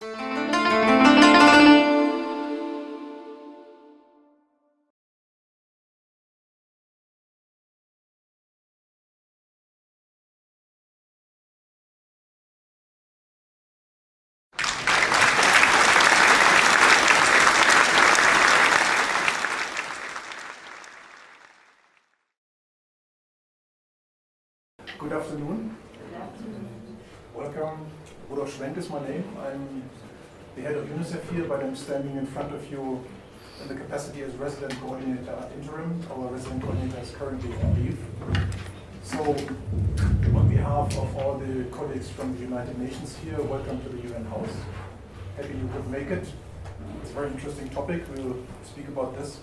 Good afternoon. Good afternoon. Welcome. Rudolf Schwenk is my name. I'm the head of UNICEF here, but I'm standing in front of you in the capacity as resident coordinator ad interim. Our resident coordinator is currently on leave. So, on behalf of all the colleagues from the United Nations here, welcome to the UN House. Happy you could make it. It's a very interesting topic. We'll speak about this.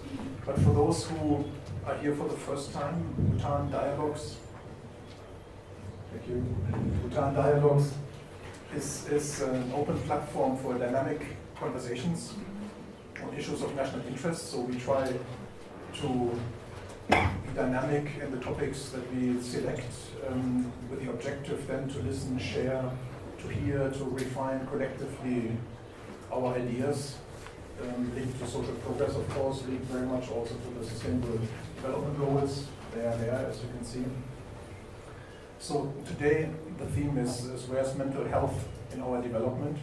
But for those who are here for the first time, Bhutan Dialogues. Thank you. Bhutan Dialogues is an open platform for dynamic conversations on issues of national interest. So we try to be dynamic in the topics that we select with the objective then to listen, share, to hear, to refine collectively our ideas, linked to social progress, of course, linked very much also to the Sustainable Development Goals. They are there, as you can see. So today the theme is where's mental health in our development?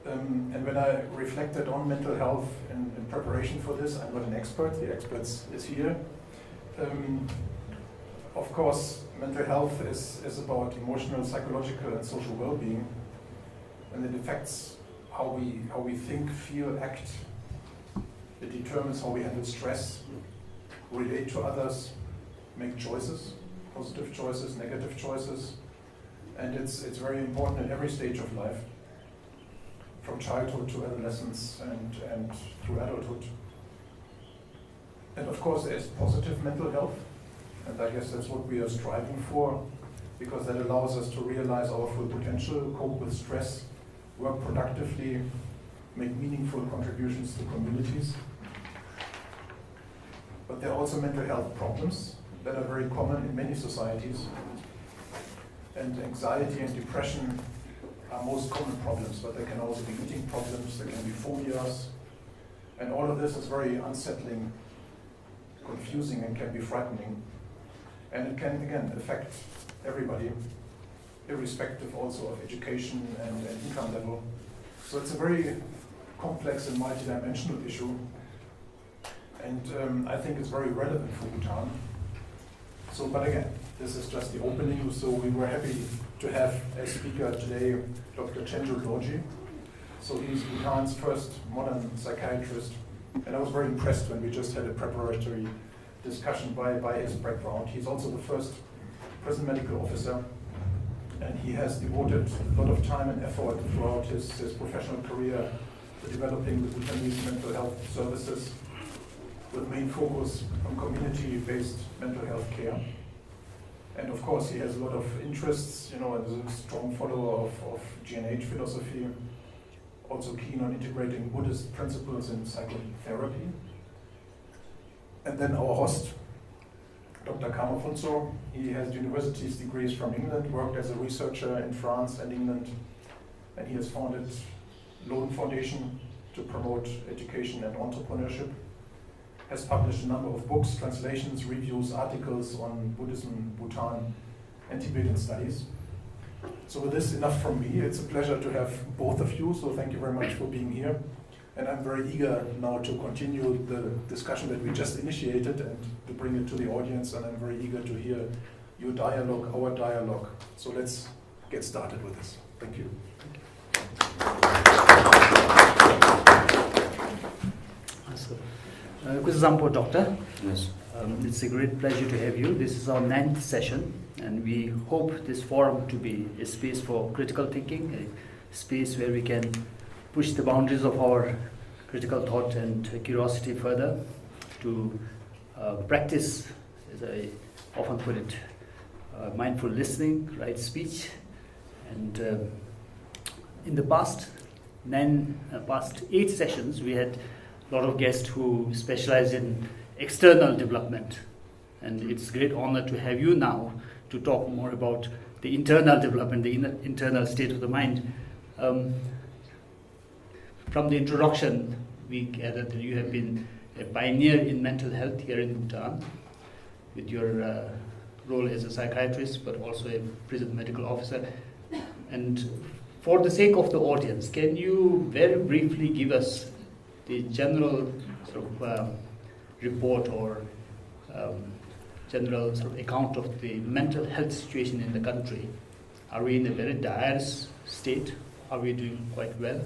And when I reflected on mental health in preparation for this, I'm not an expert, the expert is here. Of course, mental health is about emotional, psychological and social well-being, and it affects how we think, feel, act. It determines how we handle stress, relate to others, make choices. Positive choices, negative choices, and it's very important at every stage of life, from childhood to adolescence and through adulthood. And of course there's positive mental health, and I guess that's what we are striving for, because that allows us to realize our full potential, cope with stress, work productively, make meaningful contributions to communities. But there are also mental health problems that are very common in many societies. And anxiety and depression are most common problems, but there can also be eating problems, there can be phobias. And all of this is very unsettling, confusing, and can be frightening. And it can, again, affect everybody, irrespective also of education and income level. So it's a very complex and multidimensional issue. And I think it's very relevant for Bhutan. So, but again, this is just the opening, so we were happy to have as speaker today Dr. Chencho Dorji. So he's Bhutan's first modern psychiatrist, and I was very impressed when we just had a preparatory discussion by his background. He's also the first prison medical officer, and he has devoted a lot of time and effort throughout his professional career to developing the Bhutanese mental health services, with main focus on community-based mental health care. And of course he has a lot of interests, and is a strong follower of GNH philosophy, also keen on integrating Buddhist principles in psychotherapy. And then our host, Dr. Phuntsho, he has university's degrees from England, worked as a researcher in France and England, and he has founded Loden Foundation to promote education and entrepreneurship. Has published a number of books, translations, reviews, articles on Buddhism, Bhutan, and Tibetan studies. So with this, enough from me. It's a pleasure to have both of you, so thank you very much for being here. And I'm very eager now to continue the discussion that we just initiated and to bring it to the audience, and I'm very eager to hear your dialogue, our dialogue. So let's get started with this. Thank you. Kusampo Doctor. Yes. It's a great pleasure to have you. This is our 9th session, and we hope this forum to be a space for critical thinking, a space where we can push the boundaries of our critical thought and curiosity further, to practice, as I often put it, mindful listening, right speech. And in the past 8 sessions, we had a lot of guests who specialize in external development, and it's a great honor to have you now to talk more about the internal development, the internal state of the mind. from the introduction, we gathered that you have been a pioneer in mental health here in Bhutan, with your role as a psychiatrist, but also a prison medical officer. And for the sake of the audience, can you very briefly give us the general sort of report or general sort of account of the mental health situation in the country? Are we in a very dire state? Are we doing quite well?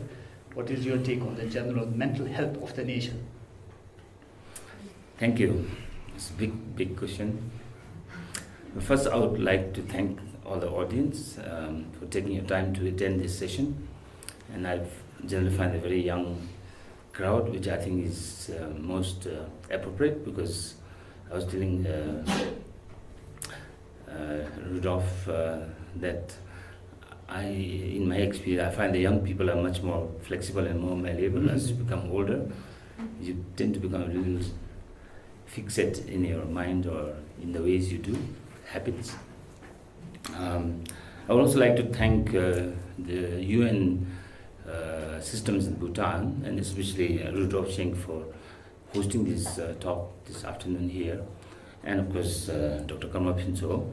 What is your take on the general mental health of the nation? Thank you. It's a big question. First, I would like to thank all the audience for taking your time to attend this session. And I've generally find a very young crowd, which I think is most appropriate, because I was telling Rudolph that in my experience, I find the young people are much more flexible and more malleable. As you become older, you tend to become a little fixed in your mind or in the ways you do, habits. I would also like to thank the UN systems in Bhutan, and especially Rudolf Cheng for hosting this talk this afternoon here, and of course Dr. Phuntsho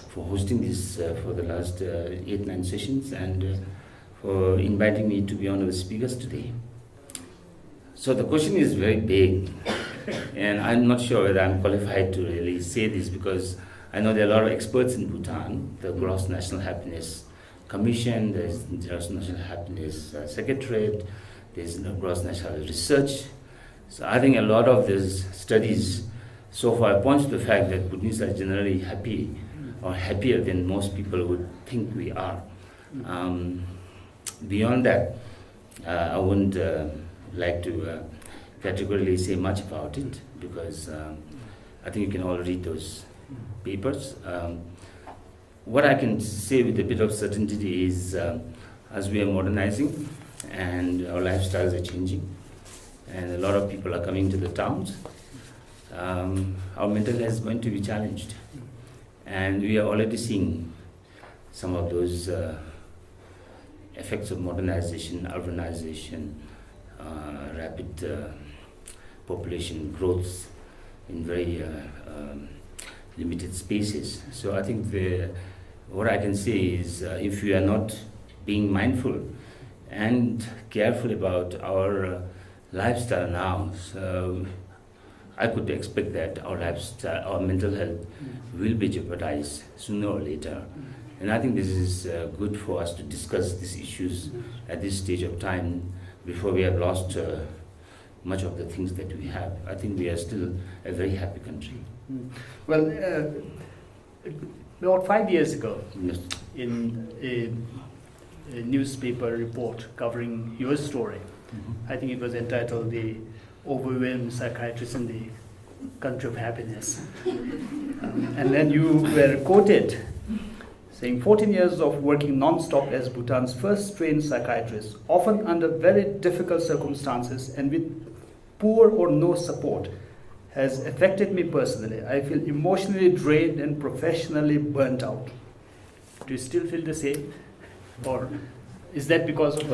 for hosting this for the last 8-9 sessions, and for inviting me to be one of the speakers today. So the question is very big, and I'm not sure whether I'm qualified to really say this, because I know there are a lot of experts in Bhutan, the Gross National Happiness Commission, there's the Gross National Happiness Secretariat, there's Gross National Research. So I think a lot of these studies so far points to the fact that Bhutanese are generally happy, or happier than most people would think we are. Beyond that, I wouldn't like to categorically say much about it, because I think you can all read those papers. What I can say with a bit of certainty is, as we are modernizing and our lifestyles are changing, and a lot of people are coming to the towns, our mental health is going to be challenged. And we are already seeing some of those effects of modernization, urbanization, rapid population growth in very limited spaces. So I think what I can say is, if we are not being mindful and careful about our lifestyle now, so I could expect that our lifestyle, our mental health will be jeopardized sooner or later. And I think this is good for us to discuss these issues at this stage of time, before we have lost much of the things that we have. I think we are still a very happy country. Well, about 5 years ago, Yes. in a newspaper report covering your story, I think it was entitled "The Overwhelmed Psychiatrist in the Country of Happiness." And then you were quoted saying, 14 years of working non-stop as Bhutan's first trained psychiatrist, often under very difficult circumstances and with poor or no support, has affected me personally. I feel emotionally drained and professionally burnt out. Do you still feel the same? Or is that because of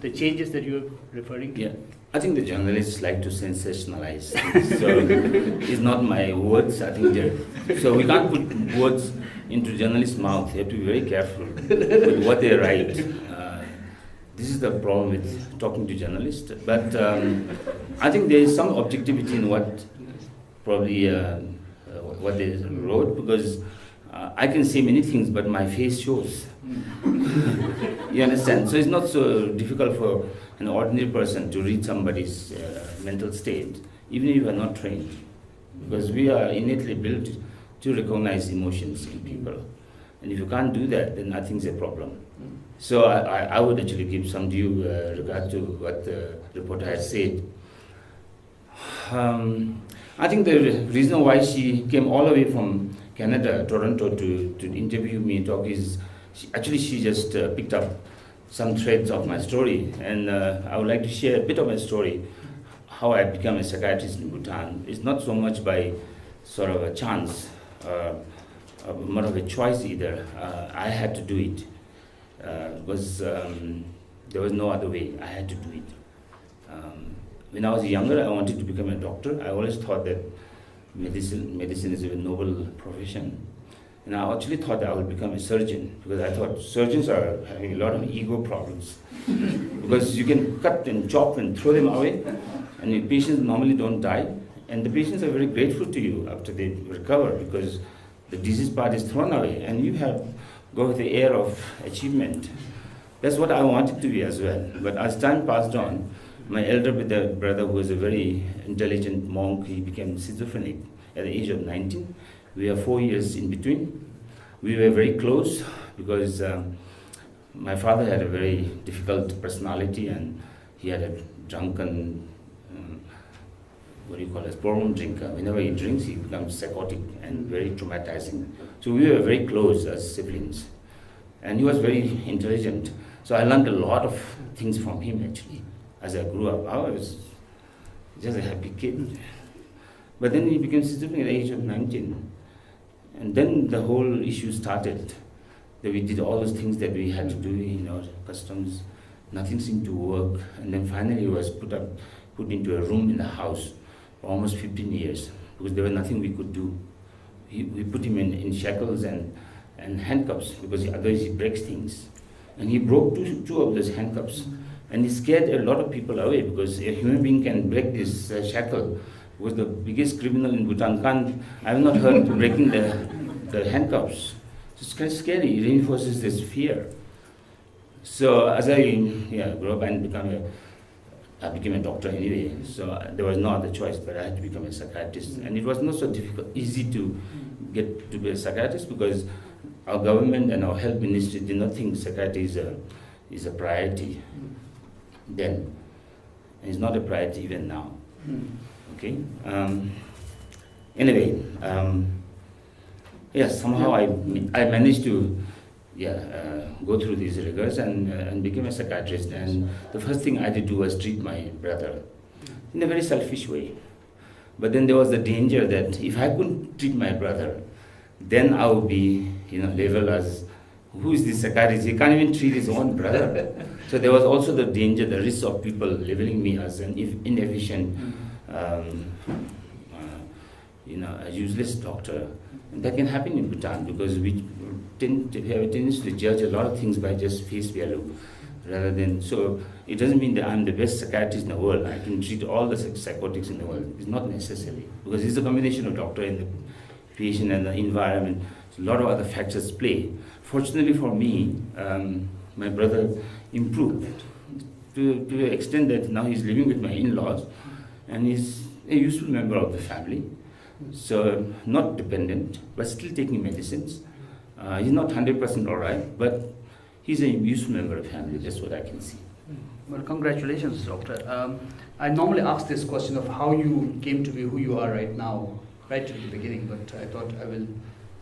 the changes that you're referring to? Yeah, I think the journalists like to sensationalize things. So it's not my words. I think so we can't put words into journalists' mouth. You have to be very careful with what they write. This is the problem with talking to journalists. But I think there is some objectivity in what probably what they wrote, because I can say many things, but my face shows. You understand? So it's not so difficult for an ordinary person to read somebody's mental state, even if you are not trained, because we are innately built to recognize emotions in people. And if you can't do that, then I think it's a problem. So I would actually give some due regard to what the reporter has said. I think the reason why she came all the way from Canada, Toronto, to interview me and talk is, she just picked up some threads of my story, and I would like to share a bit of my story, how I became a psychiatrist in Bhutan. It's not so much by sort of a chance, more of a choice either. I had to do it, because There was no other way. I had to do it. When I was younger, I wanted to become a doctor. I always thought that medicine is a noble profession. And I actually thought that I would become a surgeon, because I thought surgeons are having a lot of ego problems. Because you can cut and chop and throw them away, and the patients normally don't die. And the patients are very grateful to you after they recover, because the disease part is thrown away, and you have go with the air of achievement. That's what I wanted to be as well. But as time passed on, my elder brother, who was a very intelligent monk, he became schizophrenic at the age of 19. We are 4 years in between. We were very close because my father had a very difficult personality, and he had a drunken, problem drinker. Whenever he drinks, he becomes psychotic and very traumatizing. So we were very close as siblings. And he was very intelligent. So I learned a lot of things from him actually. As I grew up, I was just a happy kid. But then he became schizophrenic at the age of 19. And then the whole issue started. That we did all those things that we had to do, customs. Nothing seemed to work. And then finally he was put into a room in the house for almost 15 years, because there was nothing we could do. We put him in shackles and handcuffs, because otherwise he breaks things. And he broke two of those handcuffs. And he scared a lot of people away, because a human being can break this shackle. He was the biggest criminal in Bhutan. I have not heard breaking the handcuffs. So it's kind of scary. It reinforces this fear. So as I grew up and I became a doctor anyway. So there was no other choice, but I had to become a psychiatrist. And it was not so easy to get to be a psychiatrist, because our government and our health ministry did not think psychiatry is a priority then. And it's not a priority even now. Okay. Anyway, somehow I managed to go through these rigors and became a psychiatrist. And the first thing I had to do was treat my brother in a very selfish way. But then there was the danger that if I couldn't treat my brother, then I would be labeled as, who is this psychiatrist? He can't even treat his own brother. So there was also the danger, the risk of people labeling me as an inefficient, a useless doctor. And that can happen in Bhutan, because we tend to have a tendency to judge a lot of things by just face value, rather than, so it doesn't mean that I'm the best psychiatrist in the world. I can treat all the psychotics in the world. It's not necessary, because it's a combination of doctor and the patient and the environment. So a lot of other factors play. Fortunately for me, my brother improved to the extent that now he's living with my in-laws, and he's a useful member of the family. So not dependent, but still taking medicines. He's not 100% all right, but he's a useful member of the family. That's what I can see. Well, congratulations, doctor. I normally ask this question of how you came to be who you are right now, right at the beginning, but I thought I will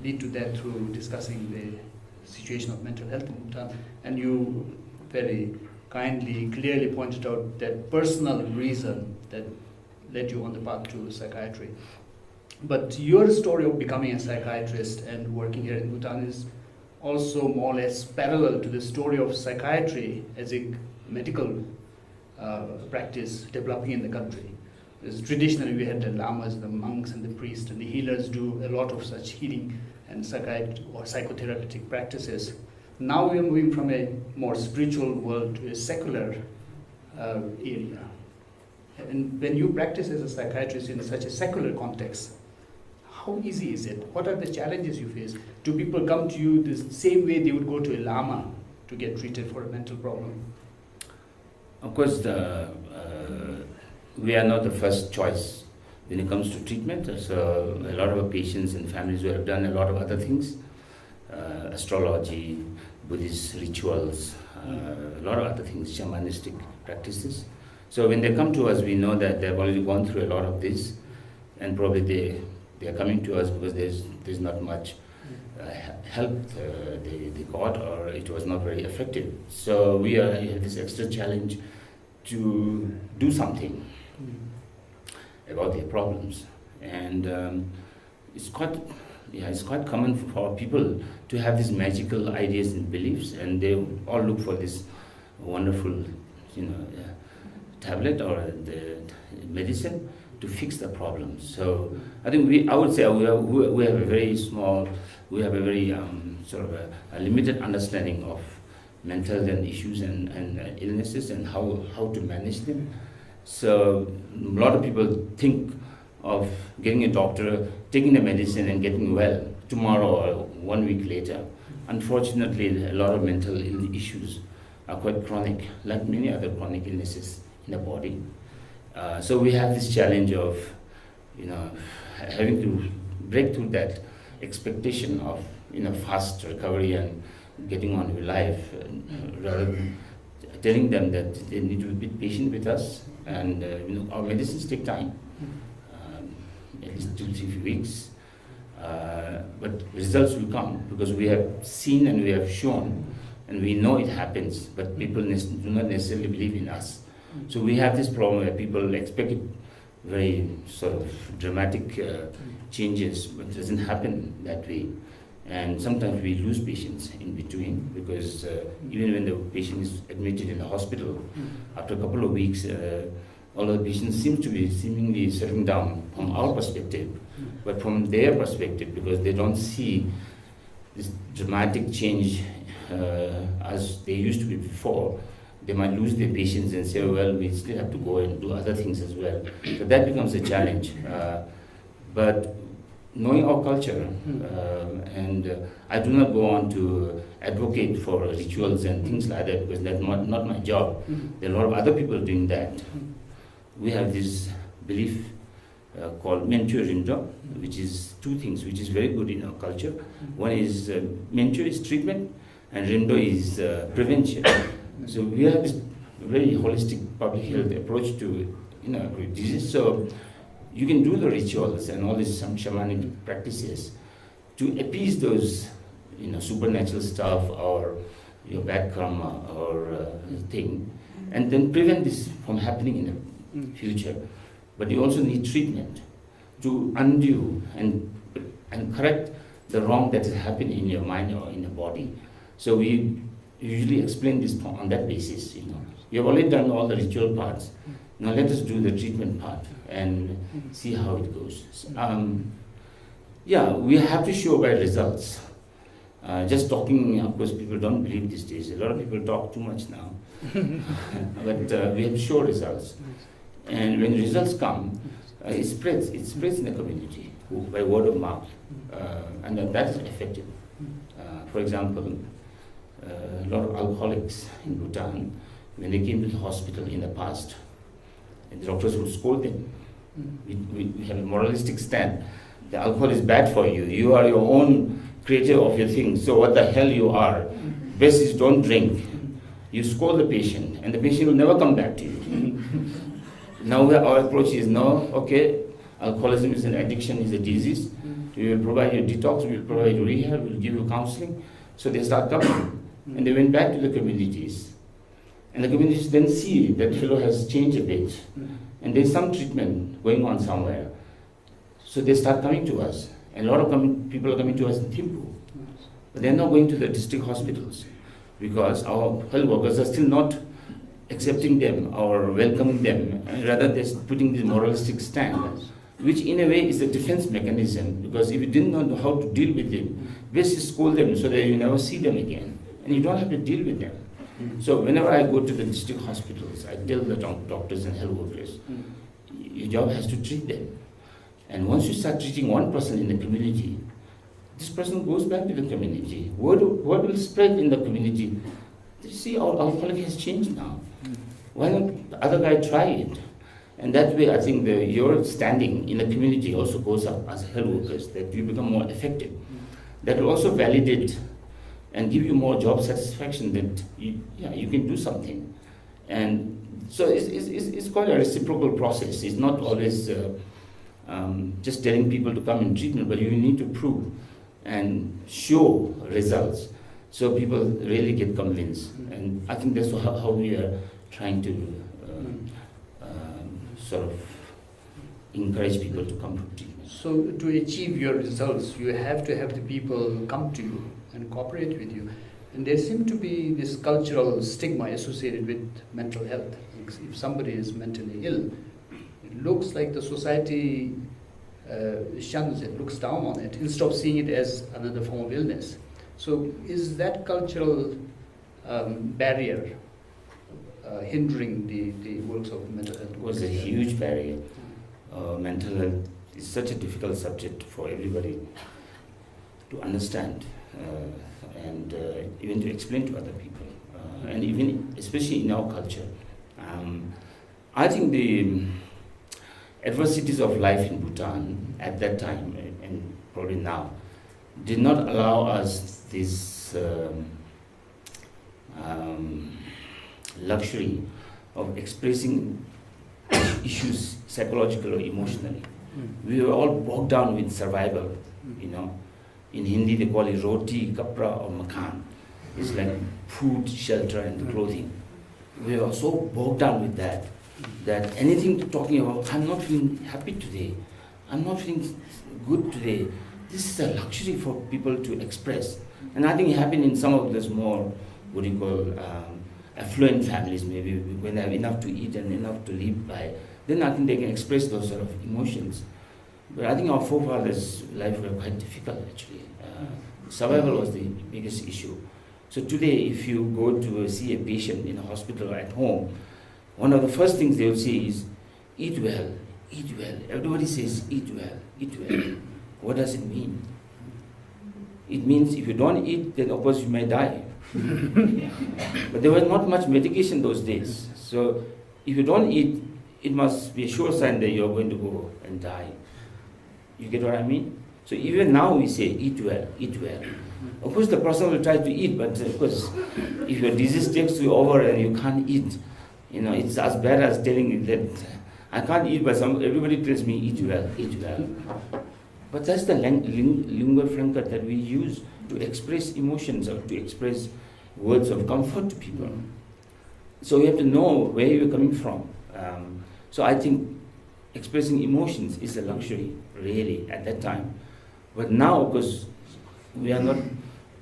lead to that through discussing the situation of mental health in Bhutan. And you very kindly, clearly pointed out that personal reason that led you on the path to psychiatry. But your story of becoming a psychiatrist and working here in Bhutan is also more or less parallel to the story of psychiatry as a medical practice developing in the country. Because traditionally we had the lamas, the monks and the priests and the healers do a lot of such healing and psychotherapeutic practices. Now we are moving from a more spiritual world to a secular area. And when you practice as a psychiatrist in such a secular context, how easy is it? What are the challenges you face? Do people come to you the same way they would go to a lama to get treated for a mental problem? Of course, we are not the first choice when it comes to treatment. So a lot of our patients and families who have done a lot of other things, astrology, Buddhist rituals, a lot of other things, shamanistic practices. So when they come to us, we know that they've already gone through a lot of this, and probably they are coming to us because there's not much help they got, or it was not very effective. So we have this extra challenge to do something about their problems, and it's quite common for people to have these magical ideas and beliefs, and they all look for this wonderful, tablet or the medicine to fix the problem. So I think I would say we have a very small, we have a very sort of a limited understanding of mental health issues and illnesses and how to manage them. So a lot of people think of getting a doctor, taking the medicine and getting well tomorrow or 1 week later. Unfortunately, a lot of mental issues are quite chronic, like many other chronic illnesses in the body. So we have this challenge of, having to break through that expectation of, fast recovery and getting on with life, rather than telling them that they need to be patient with us, and our medicines take time, at least 2-3 weeks, but results will come because we have seen and we have shown, and we know it happens, but people do not necessarily believe in us. So we have this problem where people expect very sort of dramatic changes, but it doesn't happen that way. And sometimes we lose patients in between because even when the patient is admitted in the hospital, after a couple of weeks, all the patients seem to be seemingly settling down from our perspective, but from their perspective, because they don't see this dramatic change as they used to be before, they might lose their patience and say, well, we still have to go and do other things as well. So that becomes a challenge. But knowing our culture, and I do not go on to advocate for rituals and things like that because that's not my job. There are a lot of other people doing that. We have this belief called Mencho Rindo, which is two things which is very good in our culture. One is Mencho is treatment and Rindo is prevention. So we have this very holistic public health approach to disease. So you can do the rituals and all these some shamanic practices to appease those supernatural stuff or your bad karma or thing, and then prevent this from happening in the future. But you also need treatment to undo and correct the wrong that has happened in your mind or in your body. So we usually explain this on that basis. You have already done all the ritual parts. Now let us do the treatment part and see how it goes. We have to show by results. Just talking, of course, people don't believe these days. A lot of people talk too much now. But we have to show results. And when results come, it spreads in the community by word of mouth. And that is effective. For example, a lot of alcoholics in Bhutan, when they came to the hospital in the past, the doctors would scold them. We have a moralistic stand. The alcohol is bad for you. You are your own creator of your things. So what the hell you are? Best is don't drink. You scold the patient, and the patient will never come back to you. Now our approach is alcoholism is an addiction, is a disease. We will provide you detox, we will provide you rehab, we will give you counseling. So they start coming. And they went back to the communities. And the communities then see that fellow has changed a bit. And there's some treatment going on somewhere. So they start coming to us. And a lot of people are coming to us in Thimphu. But they're not going to the district hospitals because our health workers are still not accepting them or welcoming them. And rather they're putting this moralistic stand, which in a way is a defense mechanism, because if you didn't know how to deal with them, best is scold them so that you never see them again. And you don't have to deal with them. So whenever I go to the district hospitals, I tell the doctors and health workers, your job has to treat them. And once you start treating one person in the community, this person goes back to the community. Word will spread in the community. You see, our alcoholic has changed now. Why not the other guy try it? And that way, I think your standing in the community also goes up as health workers, that you become more effective. That will also validate and give you more job satisfaction that you can do something. And so it's quite a reciprocal process. It's not always just telling people to come in treatment, but you need to prove and show results so people really get convinced. And I think that's how we are trying to sort of encourage people to come to treatment. So to achieve your results, you have to have the people come to you and cooperate with you. And there seems to be this cultural stigma associated with mental health. If somebody is mentally ill, it looks like the society shuns it, looks down on it, instead of seeing it as another form of illness. So is that cultural barrier hindering the works of mental health? It was a huge barrier. Mental health is such a difficult subject for everybody to understand and even to explain to other people, and even especially in our culture. I think the adversities of life in Bhutan at that time and probably now did not allow us this luxury of expressing issues psychologically or emotionally. We were all bogged down with survival, you know. In Hindi they call it roti, kapra or makan. It's like food, shelter and clothing. We were so bogged down with that anything talking about, I'm not feeling happy today, I'm not feeling good today, this is a luxury for people to express. And I think it happened in some of those more, what do you call, affluent families, maybe when they have enough to eat and enough to live by, then I think they can express those sort of emotions. But I think our forefathers' life were quite difficult actually. Survival was the biggest issue. So today, if you go to see a patient in a hospital or at home, one of the first things they will say is, eat well, eat well. Everybody says, eat well, eat well. What does it mean? It means if you don't eat, then of course you may die. But there was not much medication those days. So if you don't eat, it must be a sure sign that you're going to go and die. You get what I mean? So even now we say, eat well, eat well. Of course the person will try to eat, but of course if your disease takes you over and you can't eat, you know, it's as bad as telling you that I can't eat, but everybody tells me, eat well, eat well. But that's the lingua franca that we use to express emotions or to express words of comfort to people. So we have to know where you're coming from. So I think expressing emotions is a luxury, really, at that time. But now, because we are not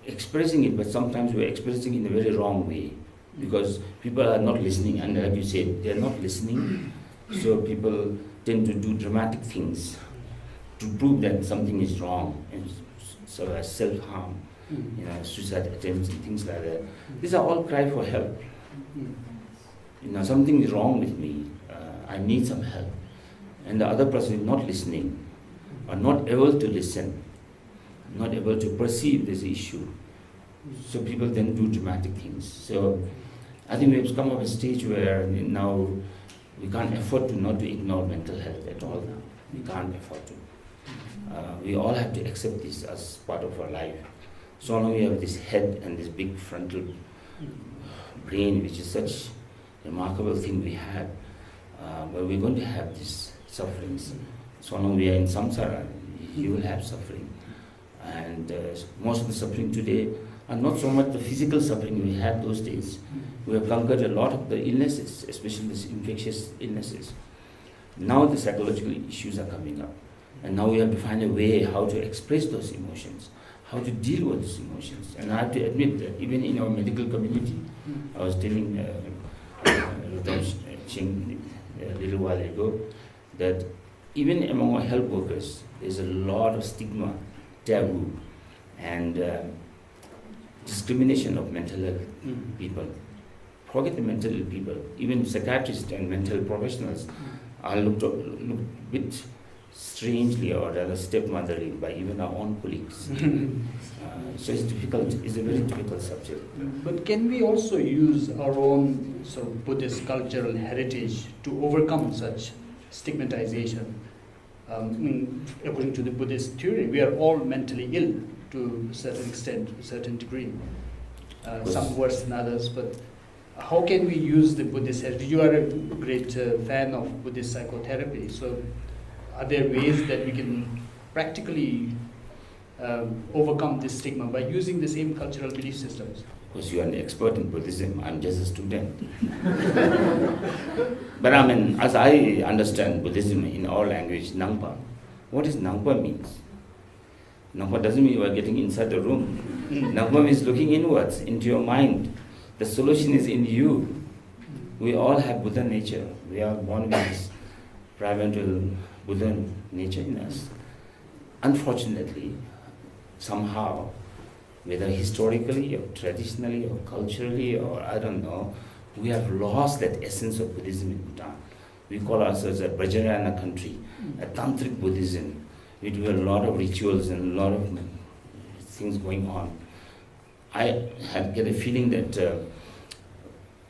expressing it, but sometimes we're expressing it in a very wrong way. Because people are not listening, and like you said, they're not listening. So people tend to do dramatic things to prove that something is wrong, and so as self-harm, you know, suicide attempts and things like that. These are all cry for help. You know, something is wrong with me. I need some help. And the other person is not listening, or not able to listen, not able to perceive this issue. So people then do dramatic things. So I think we've come up a stage where now we can't afford to not to ignore mental health at all now. We can't afford to. We all have to accept this as part of our life. So long we have this head and this big frontal brain, which is such a remarkable thing we have, but we're going to have these sufferings. So long we are in samsara, you will have suffering. And most of the suffering today are not so much the physical suffering we had those days. We have conquered a lot of the illnesses, especially these infectious illnesses. Now the psychological issues are coming up. And now we have to find a way how to express those emotions, how to deal with those emotions. And I have to admit that even in our medical community, I was telling Ching a little while ago, that even among our health workers, there's a lot of stigma, taboo, and discrimination of mental health people. Forget the mental ill people, even psychiatrists and mental professionals are looked a bit strangely or rather stepmotherly by even our own colleagues. So it's difficult, it's a very difficult subject. But can we also use our own sort of Buddhist cultural heritage to overcome such stigmatization? According to the Buddhist theory, we are all mentally ill to a certain extent, to a certain degree. Some worse than others, but how can we use the Buddhist heritage? You are a great fan of Buddhist psychotherapy, so are there ways that we can practically overcome this stigma by using the same cultural belief systems? Of course, you are an expert in Buddhism, I'm just a student. But I mean, as I understand Buddhism in our language, Nangpa, what does Nangpa means? Nangpa doesn't mean you are getting inside the room. Nangpa means looking inwards, into your mind. The solution is in you. We all have Buddha nature. We are born with this primordial Buddha nature in us. Unfortunately, somehow, whether historically or traditionally or culturally or I don't know, we have lost that essence of Buddhism in Bhutan. We call ourselves a Vajrayana country, a tantric Buddhism. We do a lot of rituals and a lot of things going on. I get a feeling that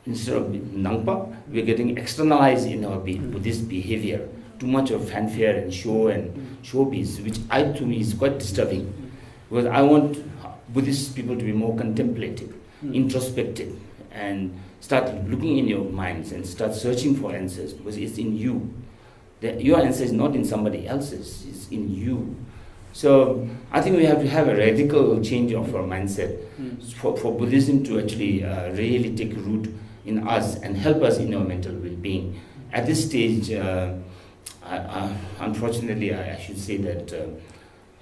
instead of Nangpa, we're getting externalized in our Buddhist behavior. Too much of fanfare and show and showbiz, which to me is quite disturbing. Because I want Buddhist people to be more contemplative, introspective, and start looking in your minds and start searching for answers, because it's in you. Your answer is not in somebody else's, it's in you. So I think we have to have a radical change of our mindset for Buddhism to actually really take root in us and help us in our mental well-being. At this stage, unfortunately, I should say that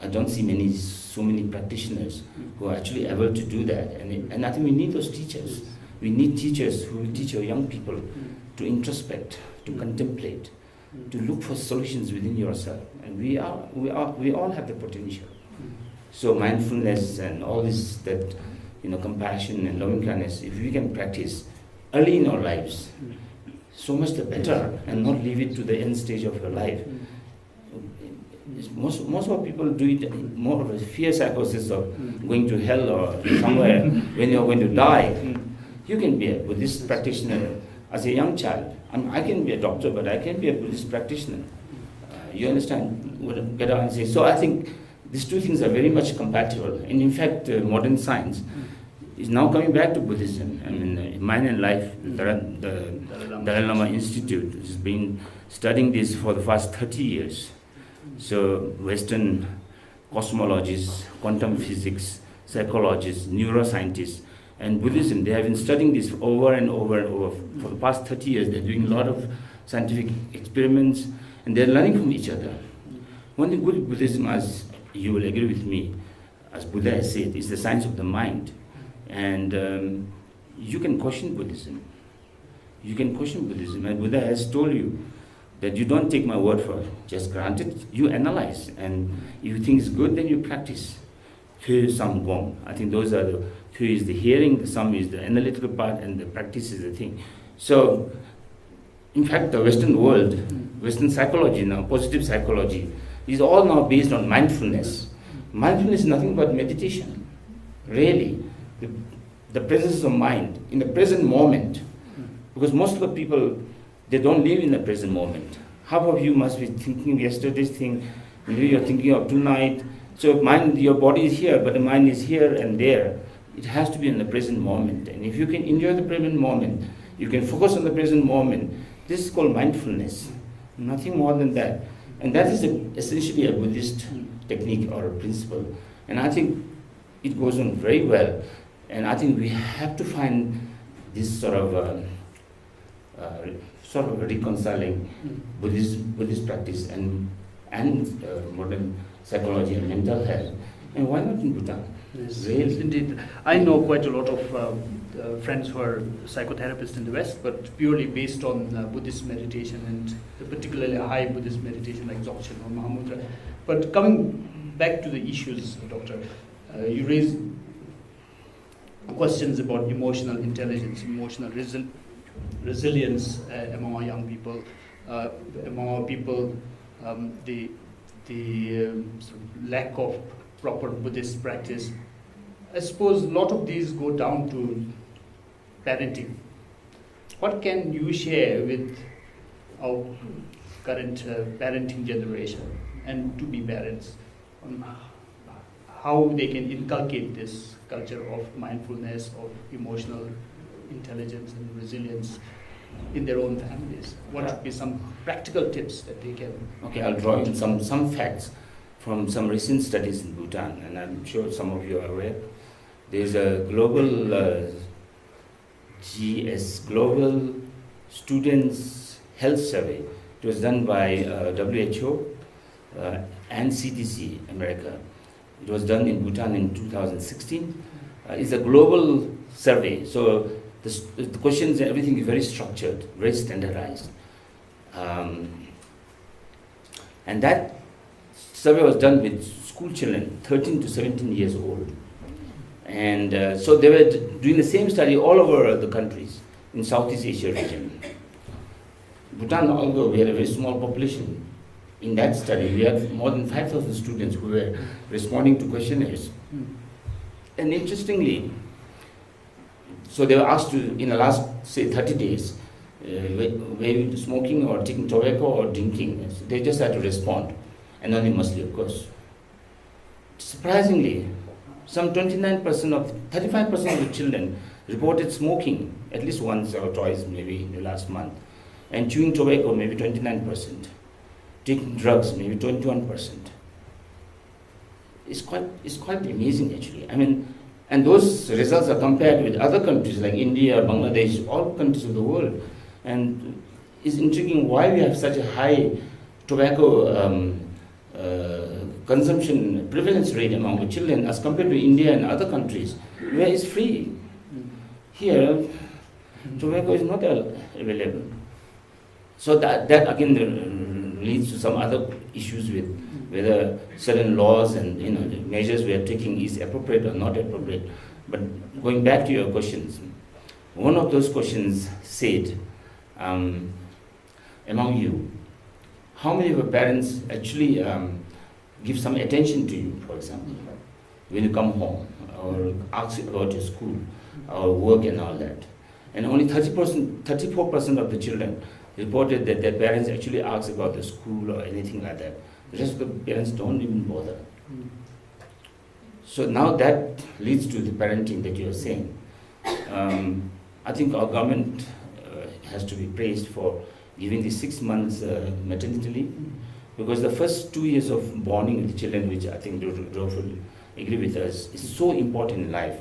I don't see so many practitioners who are actually able to do that. And I think we need those teachers. We need teachers who will teach our young people to introspect, to contemplate, to look for solutions within yourself. And we all have the potential. So mindfulness and all this, that compassion and loving kindness, if we can practice early in our lives, so much the better, and not leave it to the end stage of your life. Most of people do it more of a fear psychosis of going to hell or somewhere when you're going to die. You can be a Buddhist practitioner as a young child. I can be a doctor, but I can be a Buddhist practitioner. You understand what I'm getting to say? So I think these two things are very much compatible. And in fact, modern science is now coming back to Buddhism. I mean, Mind and Life, the Dalai Lama Institute has been studying this for the past 30 years. So Western cosmologists, quantum physics, psychologists, neuroscientists, and Buddhism, they have been studying this over and over and over. For the past 30 years, they're doing a lot of scientific experiments, and they're learning from each other. One thing good Buddhism, as you will agree with me, as Buddha has said, is the science of the mind. And you can question Buddhism. You can question Buddhism, and Buddha has told you that you don't take my word for it. Just grant it, you analyze, and if you think it's good, then you practice. Thö, sam, gom. I think those are the thö is the hearing, the sam is the analytical part, and the practice is the thing. So, in fact, the Western world, Western psychology now, positive psychology, is all now based on mindfulness. Mindfulness is nothing but meditation, really. The presence of mind in the present moment. Because most of the people, they don't live in the present moment. Half of you must be thinking yesterday's thing, maybe you're thinking of tonight. So mind, your body is here, but the mind is here and there. It has to be in the present moment. And if you can enjoy the present moment, you can focus on the present moment. This is called mindfulness. Nothing more than that. And that is essentially a Buddhist technique or a principle. And I think it goes on very well. And I think we have to find this sort of reconciling Buddhist practice and modern psychology and mental health. And why not in Bhutan? Yes, Really? yes, indeed. I know quite a lot of friends who are psychotherapists in the West, but purely based on Buddhist meditation, and particularly high Buddhist meditation like Dzogchen or Mahamudra. But coming back to the issues, Doctor, you raised questions about emotional intelligence, emotional resilience among our young people, among our people, the sort of lack of proper Buddhist practice. I suppose a lot of these go down to parenting. What can you share with our current parenting generation and to-be parents on how they can inculcate this culture of mindfulness, of emotional intelligence and resilience in their own families? What would be some practical tips that they can? Okay, I'll draw in some facts from some recent studies in Bhutan, and I'm sure some of you are aware. There's a global Global Students Health Survey. It was done by WHO and CDC, America. It was done in Bhutan in 2016. It's a global survey, so the questions, everything is very structured, very standardized. And that survey was done with school children, 13 to 17 years old. And so they were doing the same study all over the countries in Southeast Asia region. Bhutan, although we had a very small population, in that study we had more than 5,000 students who were responding to questionnaires. And interestingly, so they were asked to, in the last, say, 30 days, were you smoking or taking tobacco or drinking? So they just had to respond, anonymously, of course. Surprisingly, some 35% of the children reported smoking at least once or twice, maybe in the last month, and chewing tobacco, maybe 29%, taking drugs, maybe 21%. It's quite amazing, actually. I mean, and those results are compared with other countries like India, Bangladesh, all countries of the world. And it's intriguing why we have such a high tobacco consumption prevalence rate among the children as compared to India and other countries where it's free. Here, tobacco is not available. So that again leads to some other issues with whether certain laws and the measures we are taking is appropriate or not appropriate. But going back to your questions, one of those questions said, among you, how many of your parents actually give some attention to you, for example, when you come home, or ask you about your school, or work and all that? And only 34% of the children reported that their parents actually ask about the school or anything like that. The rest of the parents don't even bother. So now that leads to the parenting that you are saying. I think our government has to be praised for giving the 6 months maternity leave, because the first 2 years of bonding with the children, which I think Rolf will agree with us, is so important in life.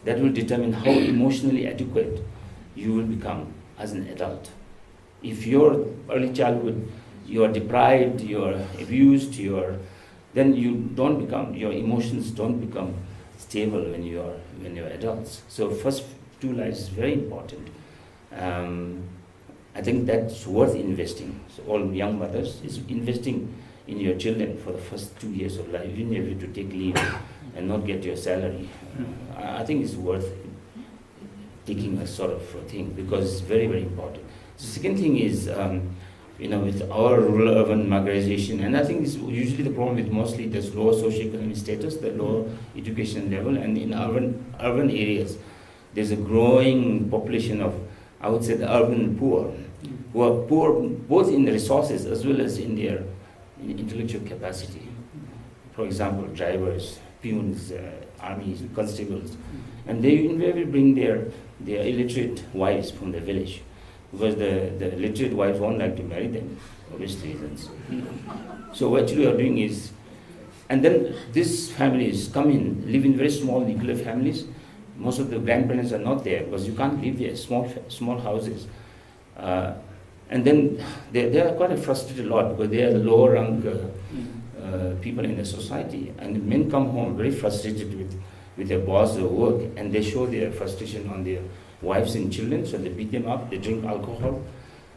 That will determine how emotionally adequate you will become as an adult. If your early childhood, you are deprived, you are abused, then your emotions don't become stable when you're adults. So first 2 lives is very important. I think that's worth investing. So all young mothers is investing in your children for the first 2 years of life, even if you have to take leave and not get your salary. I think it's worth taking a sort of thing, because it's very, very important. The second thing is, with our rural-urban migration, and I think it's usually the problem with mostly this lower socioeconomic status, the lower education level, and in urban areas, there's a growing population of, I would say, the urban poor, who are poor both in the resources as well as in their intellectual capacity. For example, drivers, peons, army constables, and they invariably bring their illiterate wives from the village, because the literate wives won't like to marry them, for obvious reasons. So what you are doing is, and then these families come in, live in very small nuclear families. Most of the grandparents are not there because you can't live there, small houses. And then they are quite a frustrated lot because they are lower rank people in the society. And men come home very frustrated with their boss or work, and they show their frustration on their wives and children, so they beat them up, they drink alcohol,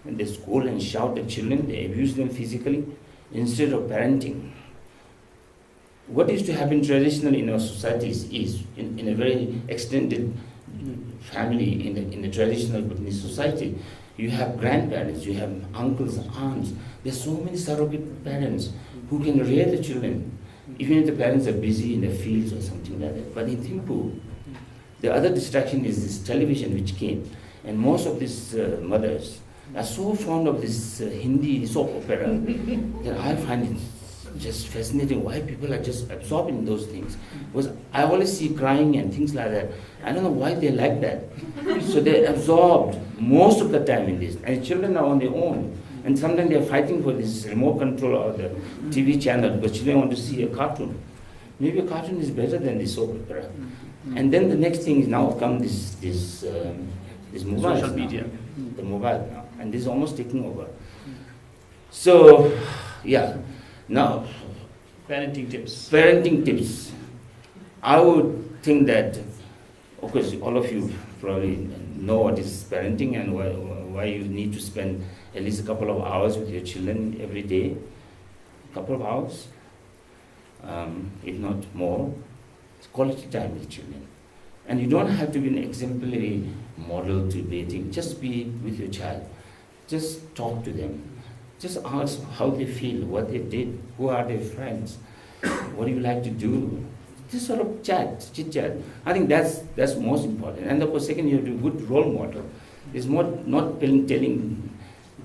and they scold and shout at children, they abuse them physically, instead of parenting. What used to happen traditionally in our societies is, in a very extended family, in the traditional Bhutanese society, you have grandparents, you have uncles, aunts. There's so many surrogate parents who can rear the children, even if the parents are busy in the fields or something like that. But in Thimphu, the other distraction is this television which came, and most of these mothers are so fond of this Hindi soap opera that I find it just fascinating why people are just absorbed in those things. Because I always see crying and things like that. I don't know why they like that. So they're absorbed most of the time in this. And children are on their own. And sometimes they're fighting for this remote control of the TV channel because children want to see a cartoon. Maybe a cartoon is better than this soap opera. And then the next thing is now come this mobile. Social media. The mobile now. And this is almost taking over. So, yeah. Now, Parenting tips. Parenting tips. I would think that, of course, all of you probably know what is parenting and why you need to spend at least a couple of hours with your children every day. A couple of hours, if not more. It's quality time with children. And you don't have to be an exemplary model to dating. Just be with your child. Just talk to them. Just ask how they feel, what they did, who are their friends, what do you like to do. Just sort of chit chat. I think that's most important. And of course, second, you have to be a good role model. It's not telling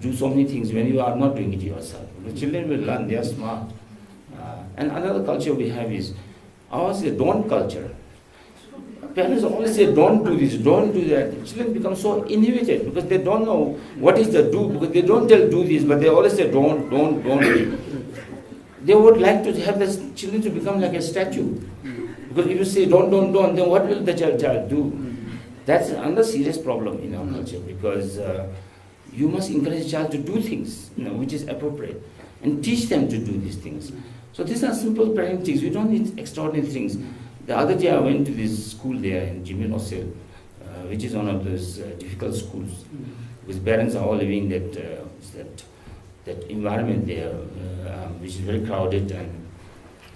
do so many things when you are not doing it yourself. The children will learn, they are smart. And another culture we have is ours is a don't culture. Parents always say don't do this, don't do that. Children become so inhibited because they don't know what is the do, because they don't tell do this, but they always say don't. They would like to have the children to become like a statue. Because if you say don't, then what will the child do? That's another serious problem in our culture, because you must encourage a child to do things, which is appropriate, and teach them to do these things. So these are simple parenting things. We don't need extraordinary things. The other day I went to this school there in Jimmy Osel, which is one of those difficult schools, because parents are all living that environment there, which is very crowded.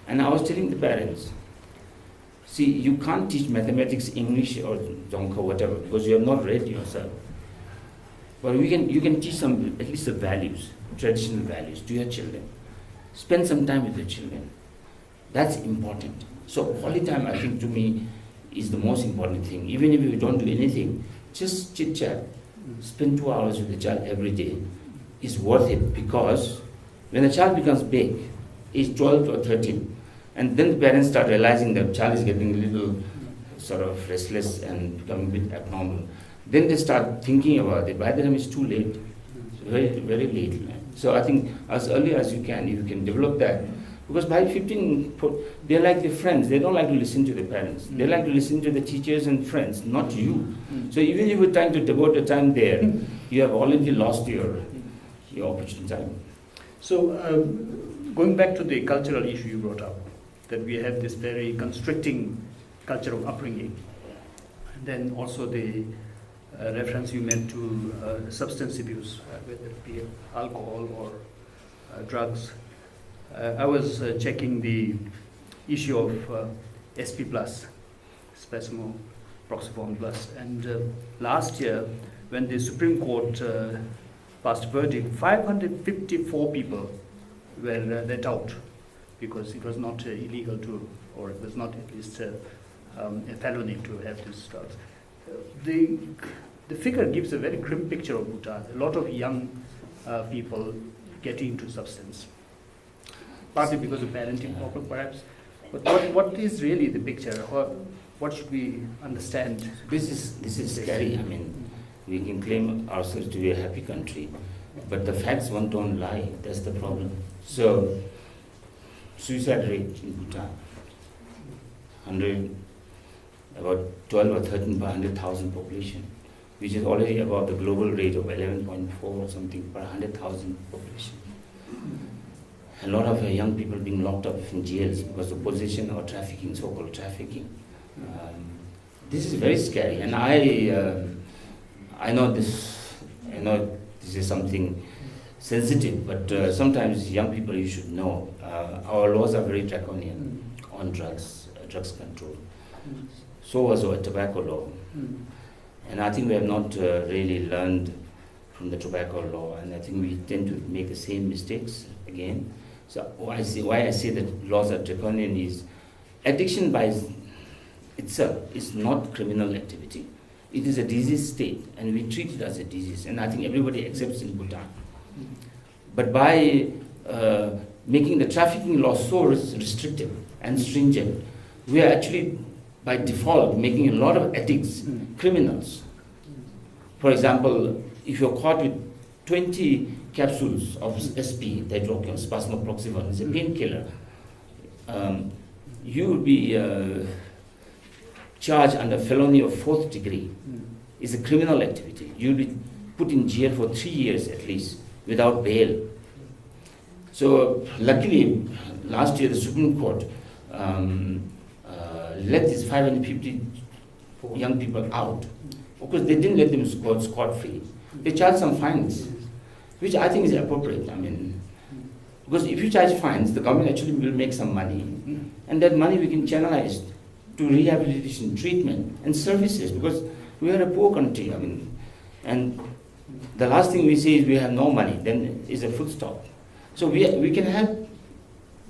And I was telling the parents, see, you can't teach mathematics, English, or Dzongkha, whatever, because you have not read yourself. But you can teach some, at least the values, traditional values, to your children. Spend some time with your children. That's important. So quality time, I think, to me, is the most important thing. Even if you don't do anything, just chit-chat. Spend 2 hours with the child every day. It's worth it, because when a child becomes big, age 12 or 13, and then the parents start realizing that the child is getting a little sort of restless and becoming a bit abnormal, then they start thinking about it. By the time it's too late, it's very, very late. So I think as early as you can, if you can develop that, because by 15, they're like their friends. They don't like to listen to their parents. They like to listen to the teachers and friends, not you. So even if you're trying to devote your time there, you have already lost your opportunity time. So going back to the cultural issue you brought up, that we have this very constricting culture of upbringing. And then also the reference you made to substance abuse, whether it be alcohol or drugs. I was checking the issue of SP+, Spasmo Proxiform Plus, and last year when the Supreme Court passed a verdict, 554 people were let out because it was not illegal to, or it was not at least a felony to have these drugs. The figure gives a very grim picture of Bhutan. A lot of young people getting into substance, partly because of parenting problem perhaps. But what is really the picture? What should we understand? This is scary. I mean, we can claim ourselves to be a happy country, but the facts one don't lie. That's the problem. So, suicide rate in Bhutan, about 12 or 13 per 100,000 population, which is already about the global rate of 11.4 or something per 100,000 population. A lot of young people being locked up in jails because of possession or trafficking, so-called trafficking. This is very scary, and I know this is something sensitive, but sometimes young people, you should know, our laws are very draconian on drugs control. So was our tobacco law. And I think we have not really learned from the tobacco law, and I think we tend to make the same mistakes again. So why I say that laws are draconian is addiction by itself is not criminal activity. It is a disease state, and we treat it as a disease, and I think everybody accepts in Bhutan. But by making the trafficking law so restrictive and stringent, we are actually, by default, making a lot of addicts criminals. For example, if you're caught with 20 capsules of SP, dihydroquinone, spasmoproxyphene, it's a painkiller, you will be charged under felony of 4th degree. It's a criminal activity. You'll be put in jail for 3 years at least without bail. So luckily, last year the Supreme Court let these 550 young people out. Of course, they didn't let them go scot-free. They charged some fines, which I think is appropriate. I mean, because if you charge fines, the government actually will make some money, and that money we can channelize to rehabilitation, treatment, and services, because we are a poor country. I mean, and the last thing we say is we have no money, then is a full stop. So we can have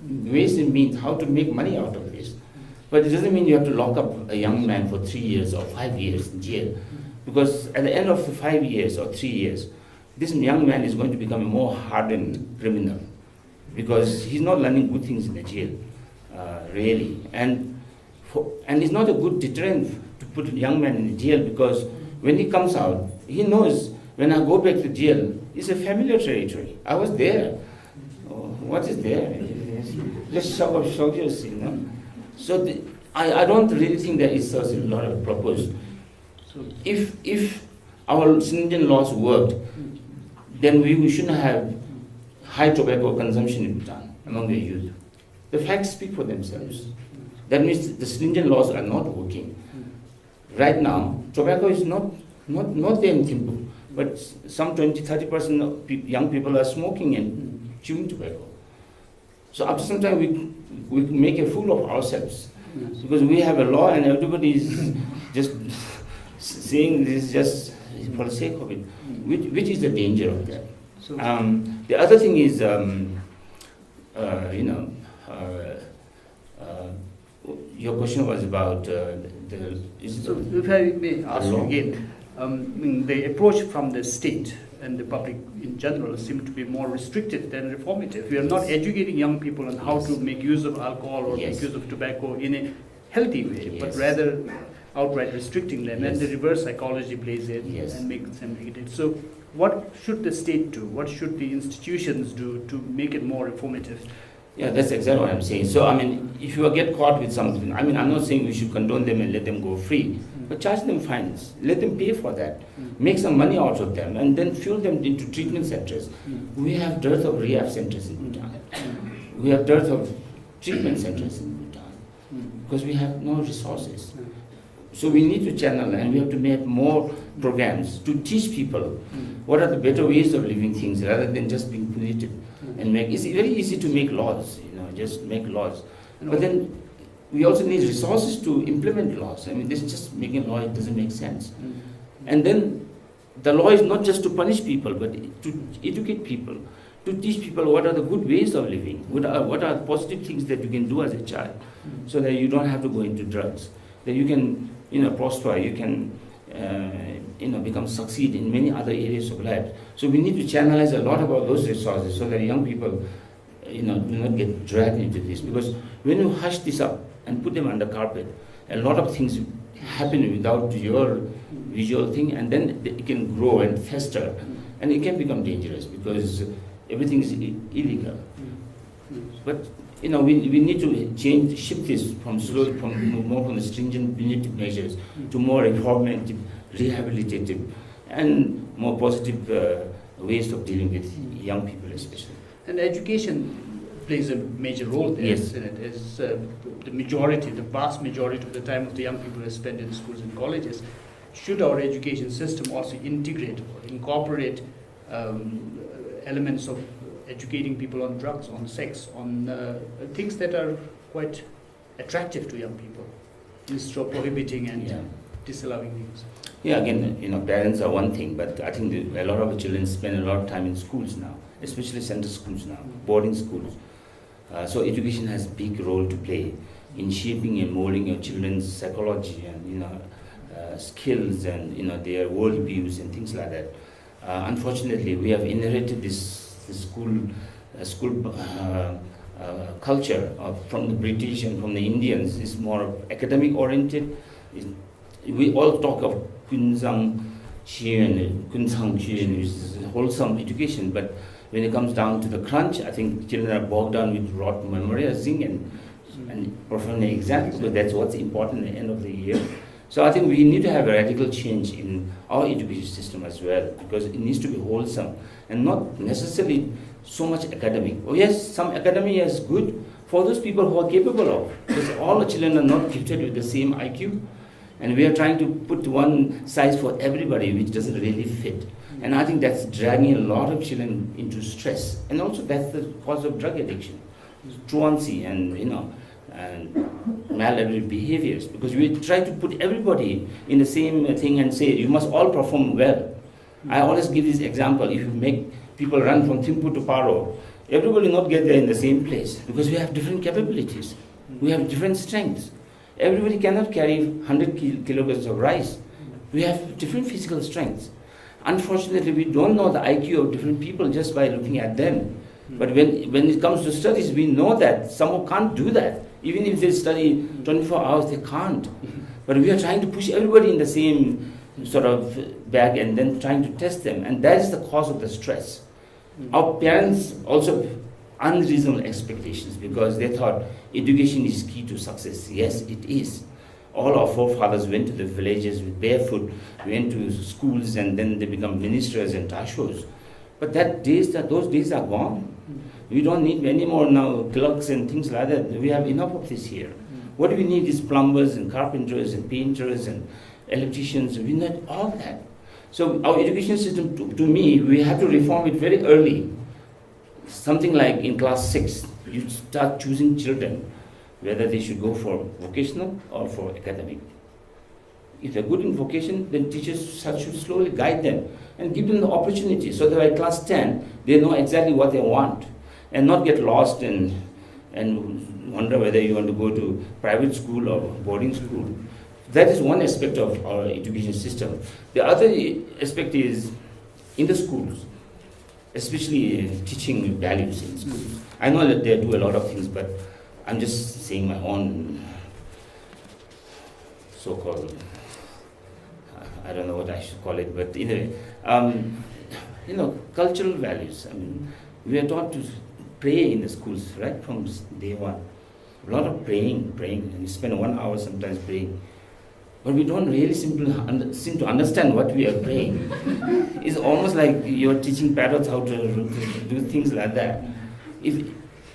ways and means how to make money out of this. But it doesn't mean you have to lock up a young man for 3 years or 5 years in jail. Because at the end of the 5 years or 3 years, this young man is going to become a more hardened criminal. Because he's not learning good things in the jail, really. And it's not a good deterrent to put a young man in the jail, because when he comes out, he knows when I go back to jail, it's a familiar territory. I was there. Oh, what is there? Just shock of soldiers, you know. So I don't really think that it serves a lot of purpose. So if our stringent laws worked, then we shouldn't have high tobacco consumption in Bhutan among the youth. The facts speak for themselves. That means the stringent laws are not working. Right now, tobacco is not there in Thimphu, but some 20-30% of young people are smoking and chewing tobacco. So after some time, we make a fool of ourselves, because we have a law and everybody is just saying this just for the sake of it, which is the danger of that. So, the other thing is, your question was about so if I may ask you again, the approach from the state and the public in general seem to be more restrictive than reformative. We are not educating young people on how to make use of alcohol or make use of tobacco in a healthy way, but rather outright restricting them, and the reverse psychology plays in and makes them negative. So what should the state do? What should the institutions do to make it more reformative? Yeah, that's exactly what I'm saying. So, I mean, if you get caught with something, I mean, I'm not saying we should condone them and let them go free, but charge them fines, let them pay for that, make some money out of them, and then fuel them into treatment centers. We have dearth of rehab centers in Bhutan. We have dearth of treatment centers in Bhutan, because we have no resources. So we need to channel, and we have to make more programs to teach people what are the better ways of living things, rather than just being punitive. And it's very easy to make laws, just make laws. But then we also need resources to implement laws. I mean, this is just making law, it doesn't make sense. And then the law is not just to punish people, but to educate people, to teach people what are the good ways of living, what are the positive things that you can do as a child, so that you don't have to go into drugs, that you can prosper, you can succeed in many other areas of life. So we need to channelize a lot about those resources, so that young people do not get dragged into this. Because when you hush this up and put them under carpet, a lot of things happen without your visual thing, and then it can grow and fester, and it can become dangerous, because everything is illegal. But we need to shift this from more from the stringent punitive measures to more reformative, rehabilitative, and more positive ways of dealing with young people, especially. And education plays a major role there. Yes. In it. As the vast majority of the time of the young people is spent in schools and colleges. Should our education system also integrate or incorporate elements of educating people on drugs, on sex, on things that are quite attractive to young people, instead of prohibiting and disallowing things? Yeah, again, parents are one thing, but I think a lot of the children spend a lot of time in schools now, especially center schools now, boarding schools. So education has a big role to play in shaping and molding your children's psychology and skills and their world views and things like that. Unfortunately, we have inherited this school culture from the British and from the Indians. It's more academic oriented. We all talk of Kunsang Chien, which is wholesome education, but when it comes down to the crunch, I think children are bogged down with rote memorizing and performing exams, because that's what's important at the end of the year. So I think we need to have a radical change in our education system as well, because it needs to be wholesome and not necessarily so much academic. Oh yes, some academia is good, for those people who are capable of. Because all the children are not gifted with the same IQ, and we are trying to put one size for everybody, which doesn't really fit. And I think that's dragging a lot of children into stress, and also that's the cause of drug addiction, truancy, and and maladaptive behaviors. Because we try to put everybody in the same thing and say you must all perform well. I always give this example: if you make people run from Thimphu to Paro, everybody not get there in the same place, because we have different capabilities, we have different strengths. Everybody cannot carry 100 kilograms of rice. We have different physical strengths. Unfortunately, we don't know the IQ of different people just by looking at them. But when it comes to studies, we know that some can't do that. Even if they study 24 hours, they can't. But we are trying to push everybody in the same sort of bag and then trying to test them. And that is the cause of the stress. Our parents also unreasonable expectations, because they thought education is key to success. Yes, it is. All our forefathers went to the villages with barefoot, went to schools, and then they become ministers and tashos. But those days are gone. We don't need any more now clerks and things like that. We have enough of this here. What we need is plumbers and carpenters and painters and electricians. We need all that. So our education system, to me, we have to reform it very early. Something like in class 6, you start choosing children whether they should go for vocational or for academic. If they're good in vocation, then teachers should slowly guide them and give them the opportunity, so that by class 10, they know exactly what they want and not get lost and wonder whether you want to go to private school or boarding school. That is one aspect of our education system. The other aspect is in the schools, especially teaching values in schools. I know that they do a lot of things, but I'm just saying my own so-called, I don't know what I should call it, but anyway, cultural values. I mean, we are taught to pray in the schools right from day one. A lot of praying, and we spend 1 hour sometimes praying. But we don't really seem to understand what we are praying. It's almost like you're teaching parrots how to do things like that. If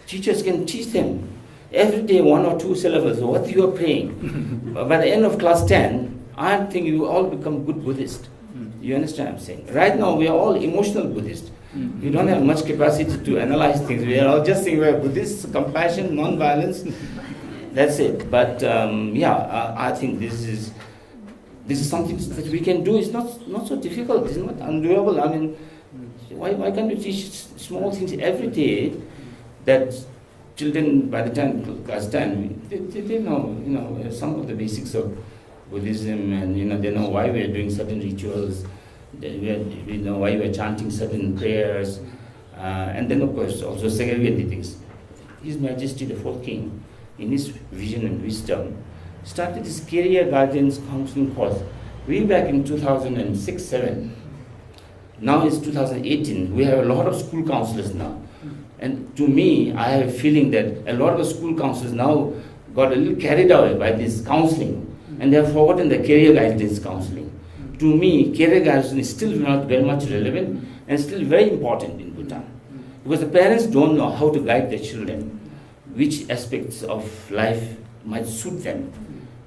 teachers can teach them every day 1 or 2 syllables of what you are praying, by the end of class 10, I think you all become good Buddhist. You understand what I'm saying? Right now, we are all emotional Buddhists. We don't have much capacity to analyze things. We are all just saying we are Buddhists, compassion, non-violence. That's it. But I think this is something that we can do. It's not so difficult. It's not undoable. I mean, why can't we teach small things every day that children, by the time class 10, they know some of the basics of Buddhism, and they know why we are doing certain rituals. We know why we are chanting certain prayers, and then of course also segregated things. His Majesty the Fourth King, in his vision and wisdom, started this career guidance counseling course way back in 2006-7. Now it's 2018. We have a lot of school counselors now. And to me, I have a feeling that a lot of the school counselors now got a little carried away by this counseling, and they have forgotten the career guidance counseling. To me, career guidance is still not very much relevant and still very important in Bhutan. Because the parents don't know how to guide their children, which aspects of life might suit them.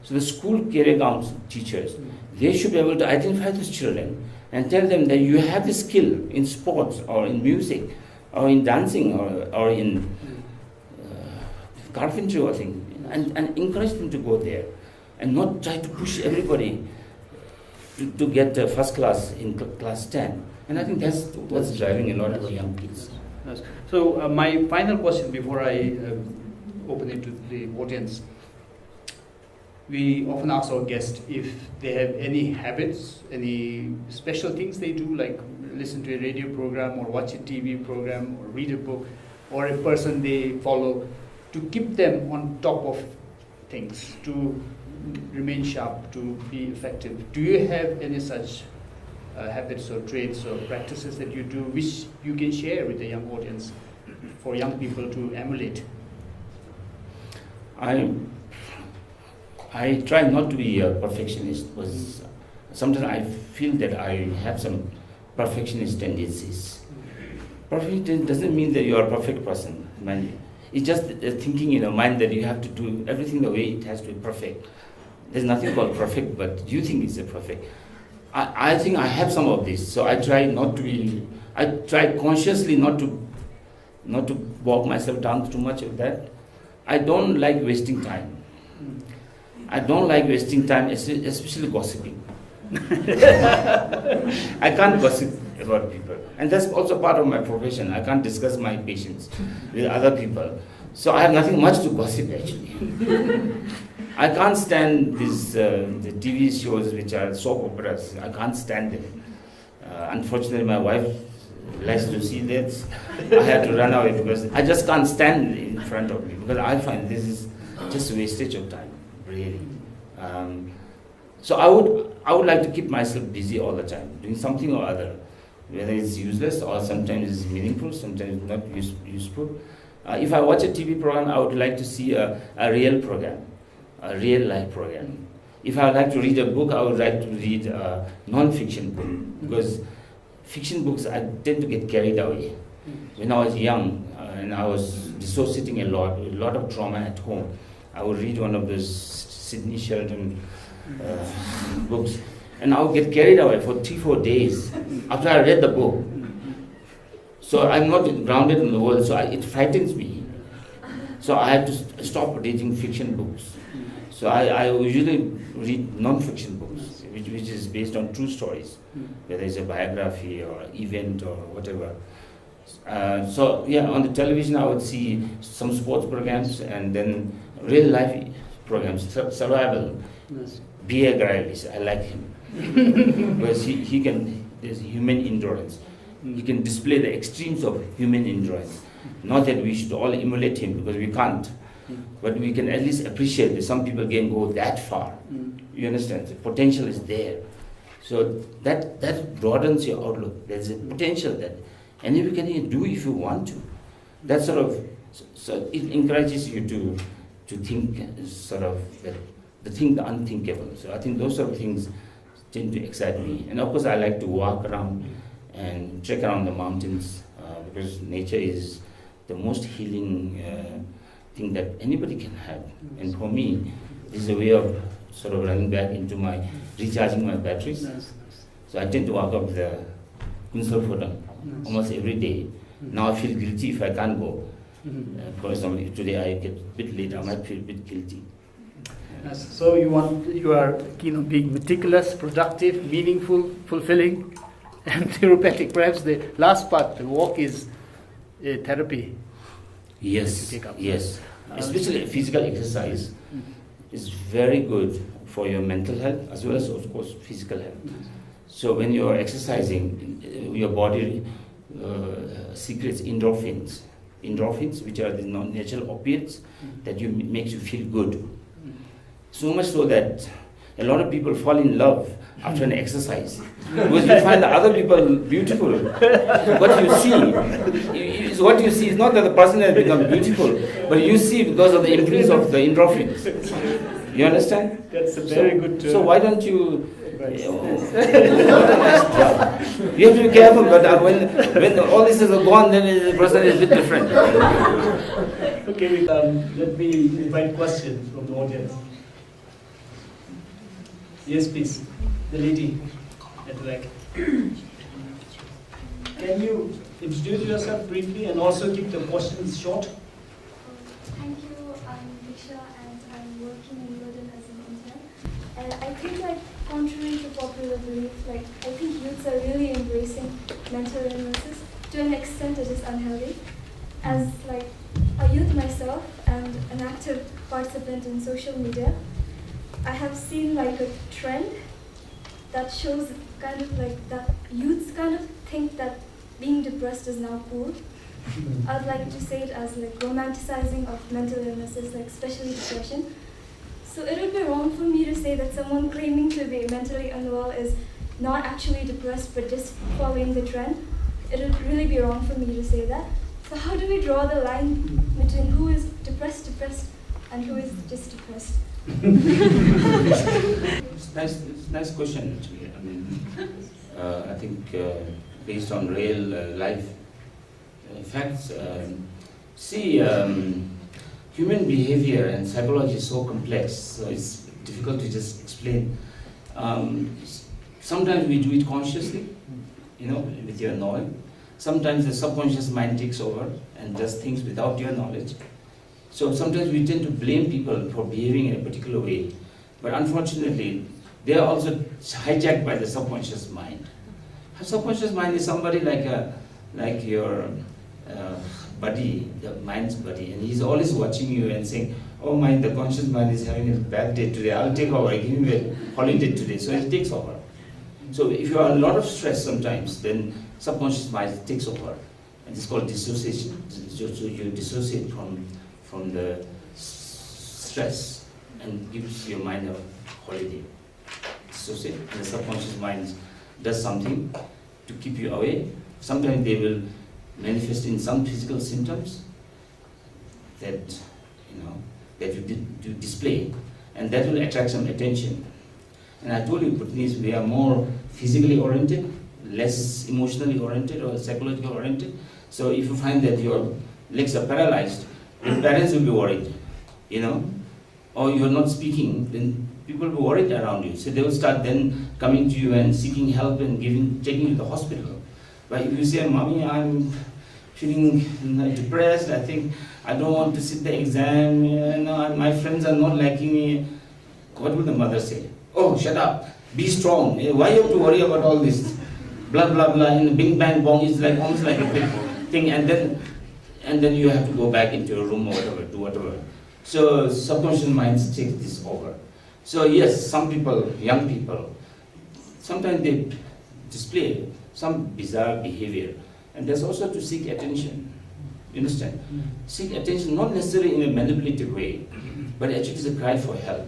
So the school career guidance teachers, they should be able to identify those children and tell them that you have the skill in sports or in music or in dancing or in carpentry or thing, and encourage them to go there and not try to push everybody to get first class in class 10. And I think that's what's driving a lot of young kids. Yes. So my final question before I open it to the audience. We often ask our guests if they have any habits, any special things they do, like listen to a radio program or watch a TV program or read a book, or a person they follow, to keep them on top of things, to remain sharp, to be effective. Do you have any such habits or traits or practices that you do which you can share with the young audience for young people to emulate? I try not to be a perfectionist, because sometimes I feel that I have some perfectionist tendencies. Perfect doesn't mean that you are a perfect person. It's just thinking in your mind that you have to do everything the way it has to be perfect. There's nothing called perfect, but you think it's a perfect. I think I have some of this, so I try not to be. I try consciously not to bog myself down too much of that. I don't like wasting time. I don't like wasting time, especially gossiping. I can't gossip about people, and that's also part of my profession. I can't discuss my patients with other people, so I have nothing much to gossip actually. I can't stand these the TV shows which are soap operas. I can't stand them. Unfortunately, my wife likes to see that. I had to run away because I just can't stand in front of me, because I find this is just wastage of time, really. So I would like to keep myself busy all the time, doing something or other, whether it's useless or sometimes it's meaningful, sometimes not useful. If I watch a TV program, I would like to see a real program, a real life program. If I would like to read a book, I would like to read a non-fiction book, because fiction books, I tend to get carried away. When I was young and I was dissociating a lot of trauma at home, I would read one of those Sidney Sheldon books, and I would get carried away for 3-4 days after I read the book. So I'm not grounded in the world, so it frightens me. So I had to stop reading fiction books. So I usually read non-fiction books, which is based on true stories, whether it's a biography or event or whatever. So yeah, on the television I would see some sports programs and then real life programs, survival. Yes. B.A. Grylls, I like him because there's human endurance. He can display the extremes of human endurance. Not that we should all emulate him, because we can't, but we can at least appreciate that some people can go that far. You understand? The potential is there. So that broadens your outlook. There's a potential that anybody can do if you want to. That sort of, so it encourages you to think sort of the unthinkable. So I think those sort of things tend to excite me. And of course I like to walk around and trek around the mountains, because nature is the most healing thing that anybody can have. And for me, this is a way of sort of running back into recharging my batteries. So I tend to walk up the Phuntsho almost every day. Now I feel guilty if I can't go. For example, if today I get a bit late, I might feel a bit guilty. Yes. So you are keen on being meticulous, productive, meaningful, fulfilling, and therapeutic. Perhaps the last part, the walk, is a therapy. Yes, yes. Especially physical exercise is very good for your mental health as well as, of course, physical health. So when you are exercising, your body secretes endorphins, which are the natural opiates that makes you feel good. So much so that a lot of people fall in love after an exercise, because you find the other people beautiful. What you see is not that the person has become beautiful, but you see because of the influence of the endorphins. You understand? That's a very good. So why don't you? You have to be careful, but when all this is gone, then the person is a bit different. Okay, let me invite questions from the audience. Yes, please. The lady at the back. Can you introduce yourself briefly and also keep the questions short? Thank you. I'm Disha and I'm working in Loden as an intern. I think, like, contrary to popular belief, like, I think youths are really embracing mental illnesses. To an extent, it is unhealthy. As, like, a youth myself and an active participant in social media, I have seen, like, a trend that shows kind of like that youths kind of think that being depressed is now cool. I'd like to say it as like romanticizing of mental illnesses, like especially depression. So it would be wrong for me to say that someone claiming to be mentally unwell is not actually depressed but just following the trend. It would really be wrong for me to say that. So how do we draw the line between who is depressed and who is just depressed? It's nice question actually. I mean, I think based on real life facts, See, human behavior and psychology is so complex, so it's difficult to just explain. Sometimes we do it consciously, with your knowledge. Sometimes the subconscious mind takes over and does things without your knowledge. So sometimes we tend to blame people for behaving in a particular way. But unfortunately, they are also hijacked by the subconscious mind. The subconscious mind is somebody like your buddy, the mind's buddy, and he's always watching you and saying, oh mind, the conscious mind is having a bad day today, I'll take over, give him a holiday today, so it takes over. So if you are a lot of stress sometimes, then subconscious mind takes over, and it's called dissociation. So you dissociate from the stress and gives your mind a holiday. Dissociate, and the subconscious mind does something to keep you away. Sometimes they will manifest in some physical symptoms that you display, and that will attract some attention. And I told you, Bhutanese, we are more physically oriented, less emotionally oriented or psychologically oriented. So if you find that your legs are paralyzed, your parents will be worried, or you are not speaking, then people will be worried around you. So they will start then coming to you and seeking help and taking you to the hospital. But if you say, Mommy, I'm feeling depressed, I think I don't want to sit the exam, my friends are not liking me, what will the mother say? Oh, shut up, be strong, why you have to worry about all this? Blah, blah, blah, and bing, bang, bong is like almost like a big thing, and then you have to go back into your room or whatever, do whatever. So subconscious minds take this over. So yes, some people, young people, sometimes they display some bizarre behavior, and that's also to seek attention. You understand? Seek attention, not necessarily in a manipulative way, but actually it's a cry for help.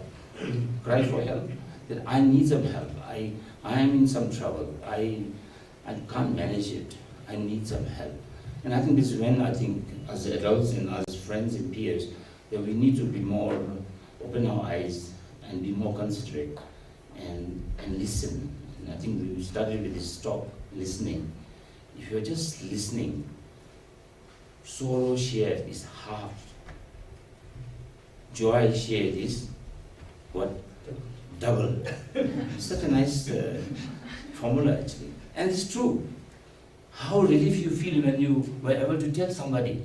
Cry for help. That I need some help. I am in some trouble. I can't manage it. I need some help. And I think this is when I think as adults and as friends and peers that we need to be more, open our eyes and be more considerate and listen. And I think we started with this stop listening. If you're just listening, sorrow shared is half. Joy shared is what? Double. Such a nice formula actually. And it's true. How relief you feel when you were able to tell somebody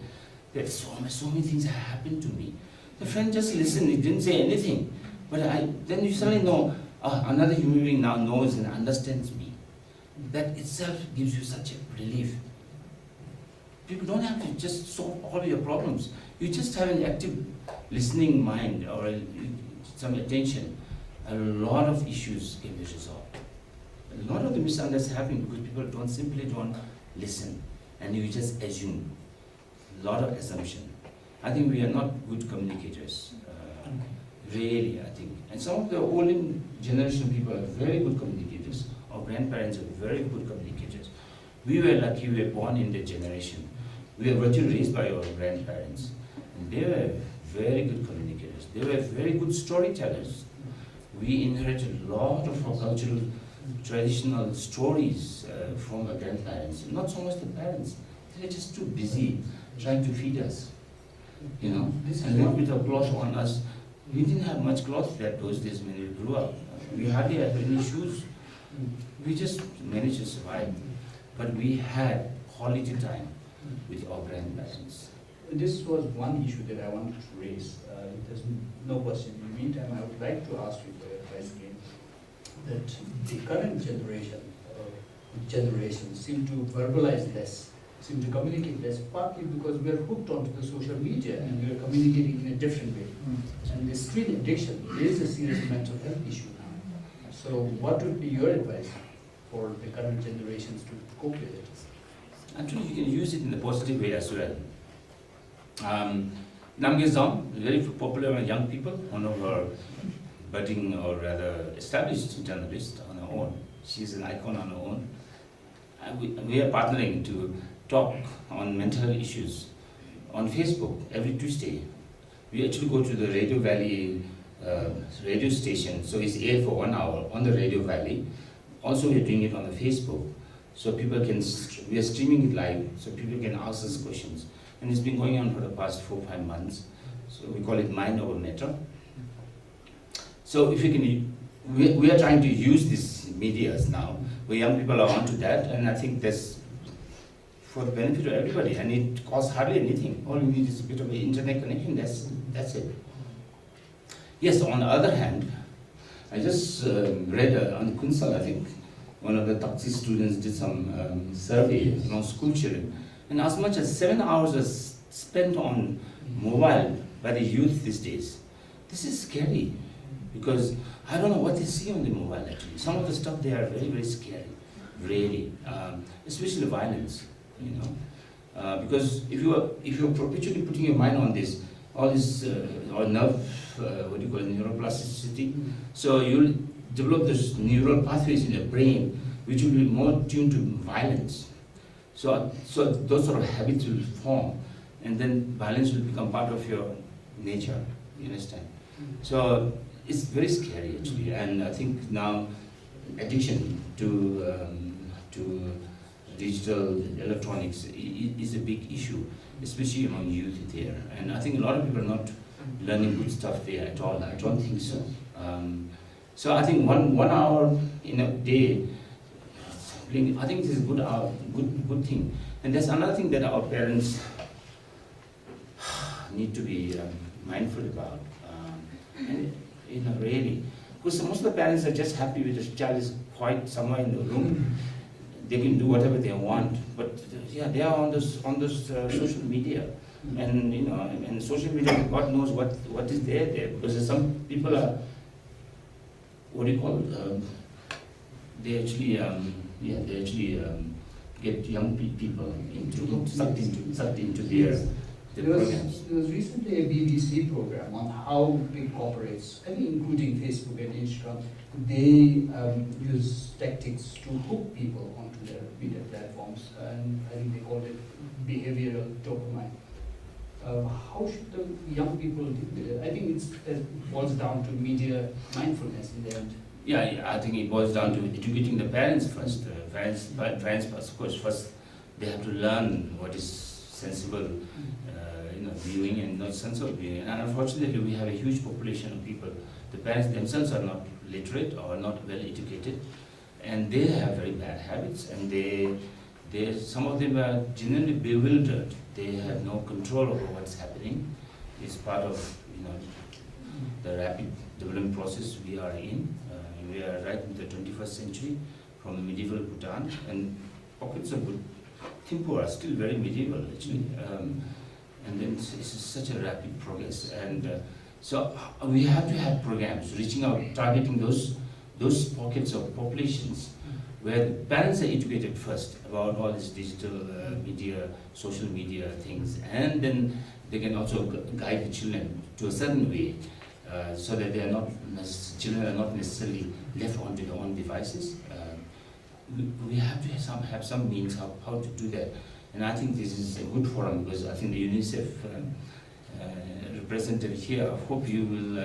that so many things have happened to me. The friend just listened, he didn't say anything. But then you suddenly know, another human being now knows and understands me. That itself gives you such a relief. People don't have to just solve all your problems. You just have an active listening mind or some attention. A lot of issues can be resolved. A lot of the misunderstandings happen because people simply don't listen, and you just assume. A lot of assumption. I think we are not good communicators. Really, I think. And some of the older generation people are very good communicators. Our grandparents are very good communicators. We were lucky we were born in that generation. We were virtually raised by our grandparents. And they were very good communicators. They were very good storytellers. We inherited a lot of our cultural, traditional stories from our grandparents. Not so much the parents. They were just too busy trying to feed us. And then with a cloth on us. We didn't have much cloth those days when we grew up. We hardly had any shoes. We just managed to survive. But we had quality time with our grandparents. This was one issue that I wanted to raise. There's no question. In the meantime, I would like to ask you for your advice again, that the current generation seem to verbalize less, seem to communicate less, partly because we are hooked onto the social media and we are communicating in a different way. And the screen addiction is a serious mental health issue now. So what would be your advice for the current generations to cope with it? Actually, you can use it in a positive way as well. Namgyal Zong, very popular among young people, one of our budding or rather established journalists on her own. She's an icon on her own. And we are partnering to talk on mental health issues on Facebook every Tuesday. We actually go to the Radio Valley radio station, so it's aired for 1 hour on the Radio Valley. Also, we're doing it on the Facebook, so people can, we are streaming it live, so people can ask us questions. and it's been going on for the past 4 or 5 months. So we call it mind over matter. So if you can, we are trying to use these medias now, where young people are onto that, and I think that's for the benefit of everybody, and it costs hardly anything. All you need is a bit of an internet connection, that's it. Yes, on the other hand, I just read on Phuntsho, I think, one of the taxi students did some survey among school children, and as much as 7 hours is spent on mobile by the youth these days. This is scary, because I don't know what they see on the mobile actually. Some of the stuff they are very, very scary, really, especially violence, you know. Because if you're perpetually putting your mind on this, all this, or nerve, what do you call it, neuroplasticity, so you'll develop those neural pathways in your brain, which will be more tuned to violence. So those sort of habits will form, and then violence will become part of your nature, you understand? So it's very scary actually, and I think now addiction to digital electronics is a big issue, especially among youth there. And I think a lot of people are not learning good stuff there at all. I don't think so. So I think one hour in a day, I think this is a good thing. And there's another thing that our parents need to be mindful about. And, you know, really, because most of the parents are just happy with the child is quiet somewhere in the room. They can do whatever they want, but yeah, they are on this social media, and you know, and social media, God knows what is there, because some people are, what do you call it? They actually get young people sucked into their programs. There was recently a BBC program on how big corporates, I think including Facebook and Instagram, they use tactics to hook people onto their media platforms, and I think they called it behavioral dopamine. How should the young people deal with it? I think it boils down to media mindfulness in the end. Yeah, I think it boils down to educating the parents first. Parents, of course, first they have to learn what is sensible, viewing and not sensible viewing. And unfortunately, we have a huge population of people. The parents themselves are not literate or not well educated, and they have very bad habits, and some of them are genuinely bewildered. They have no control over what's happening. It's part of the rapid development process we are in. We are right in the 21st century from medieval Bhutan, and pockets of Thimphu are still very medieval actually. And then it's such a rapid progress, and so we have to have programs reaching out, targeting those pockets of populations where the parents are educated first about all this digital media, social media things, and then they can also guide the children to a certain way, so that they are not children are not necessarily left onto their own devices. We have to have some means how to do that. And I think this is a good forum, because I think the UNICEF representative here, I hope you will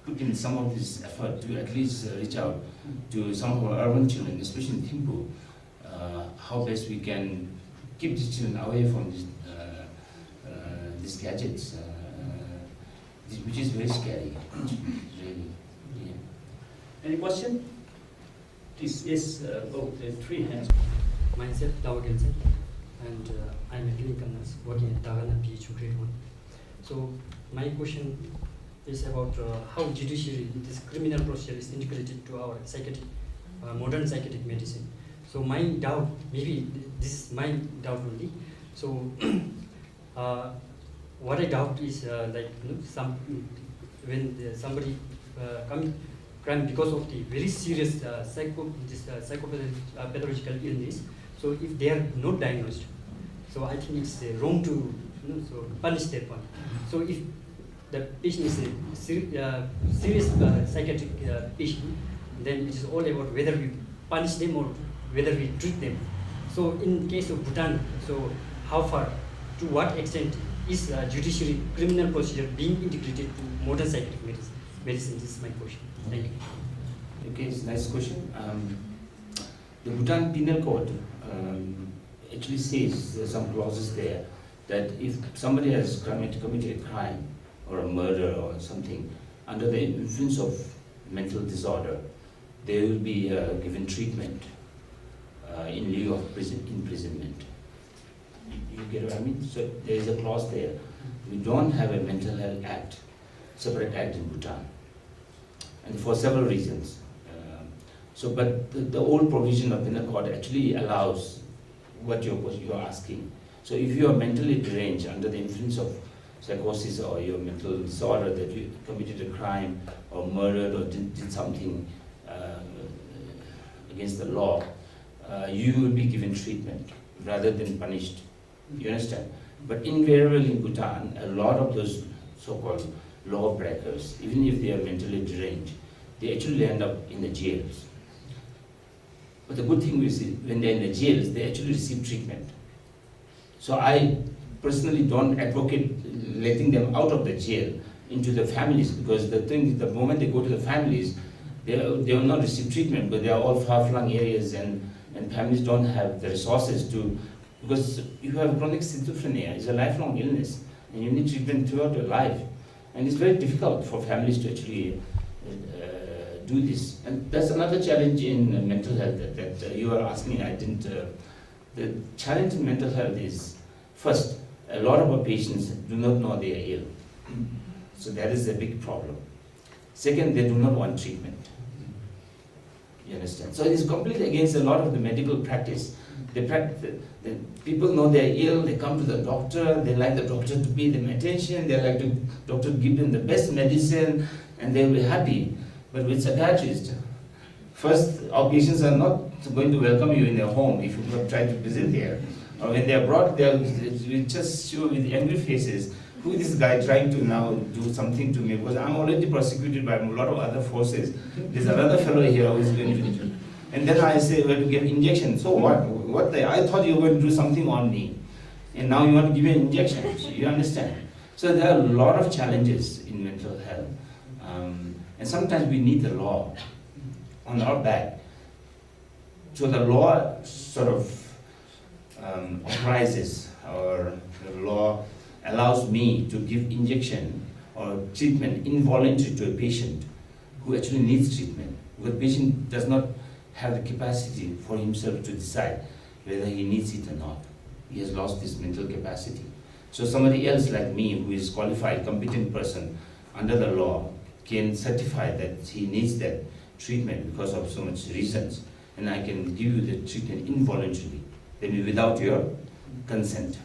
put in some of this effort to at least reach out to some of our urban children, especially in Thimphu, how best we can keep the children away from these gadgets, which is very scary, really. Yeah. Any question? Please, yes, the 3 hands. Myself, Laden, and I'm a clinical nurse working at Laden PH grade 1. So my question is about how judiciary, this criminal procedure, is integrated to our psychiatric, modern psychiatric medicine. So my doubt, maybe this is my doubt only. So what I doubt is when somebody commit crime because of the very serious psychopathological illness. So if they are not diagnosed, so I think it's wrong to punish that one. So if the patient is a serious psychiatric patient, then it is all about whether we punish them or whether we treat them. So in case of Bhutan, so how far, to what extent is judiciary criminal procedure being integrated to modern psychiatric medicine? This is my question. Thank you. Okay, it's a nice question. The Bhutan Penal Code actually says, there's some clauses there, that if somebody has committed a crime or a murder or something under the influence of mental disorder, they will be given treatment in lieu of imprisonment. You get what I mean? So there is a clause there. We don't have a mental health act, separate act in Bhutan, and for several reasons. But the old provision of penal code actually allows what you're asking. So if you are mentally deranged under the influence of psychosis or your mental disorder, that you committed a crime or murdered or did something against the law, you will be given treatment rather than punished. You understand? But invariably in Bhutan, a lot of those so-called law breakers, even if they are mentally deranged, they actually end up in the jails. But the good thing is, when they're in the jails, they actually receive treatment. So I personally don't advocate letting them out of the jail into the families, because the thing is, the moment they go to the families, they will not receive treatment, but they are all far-flung areas, and families don't have the resources to, because you have chronic schizophrenia, it's a lifelong illness, and you need treatment throughout your life. And it's very difficult for families to actually do this. And that's another challenge in mental health that you are asking. I didn't. The challenge in mental health is, first, a lot of our patients do not know they are ill. So that is a big problem. Second, they do not want treatment. You understand? So it is completely against a lot of the medical practice. The people know they are ill, they come to the doctor, they like the doctor to pay them attention, they like the doctor to give them the best medicine, and they'll be happy. But with psychiatrists, first, our patients are not going to welcome you in their home if you try to visit there. Or when they are brought, they'll just show with angry faces, who is this guy trying to now do something to me? Because I'm already prosecuted by a lot of other forces. There's another fellow here who is going to do. And then I say, well, to give injection. So what? I thought you were going to do something on me. And now you want to give me an injection. You understand? So there are a lot of challenges in mental health. And sometimes we need the law on our back. So the law sort of authorizes, or the law allows me to give injection or treatment involuntary to a patient who actually needs treatment. Because the patient does not have the capacity for himself to decide whether he needs it or not. He has lost this mental capacity. So somebody else like me, who is qualified, competent person under the law, can certify that he needs that treatment because of so much reasons, and I can give you the treatment involuntarily, maybe without your consent.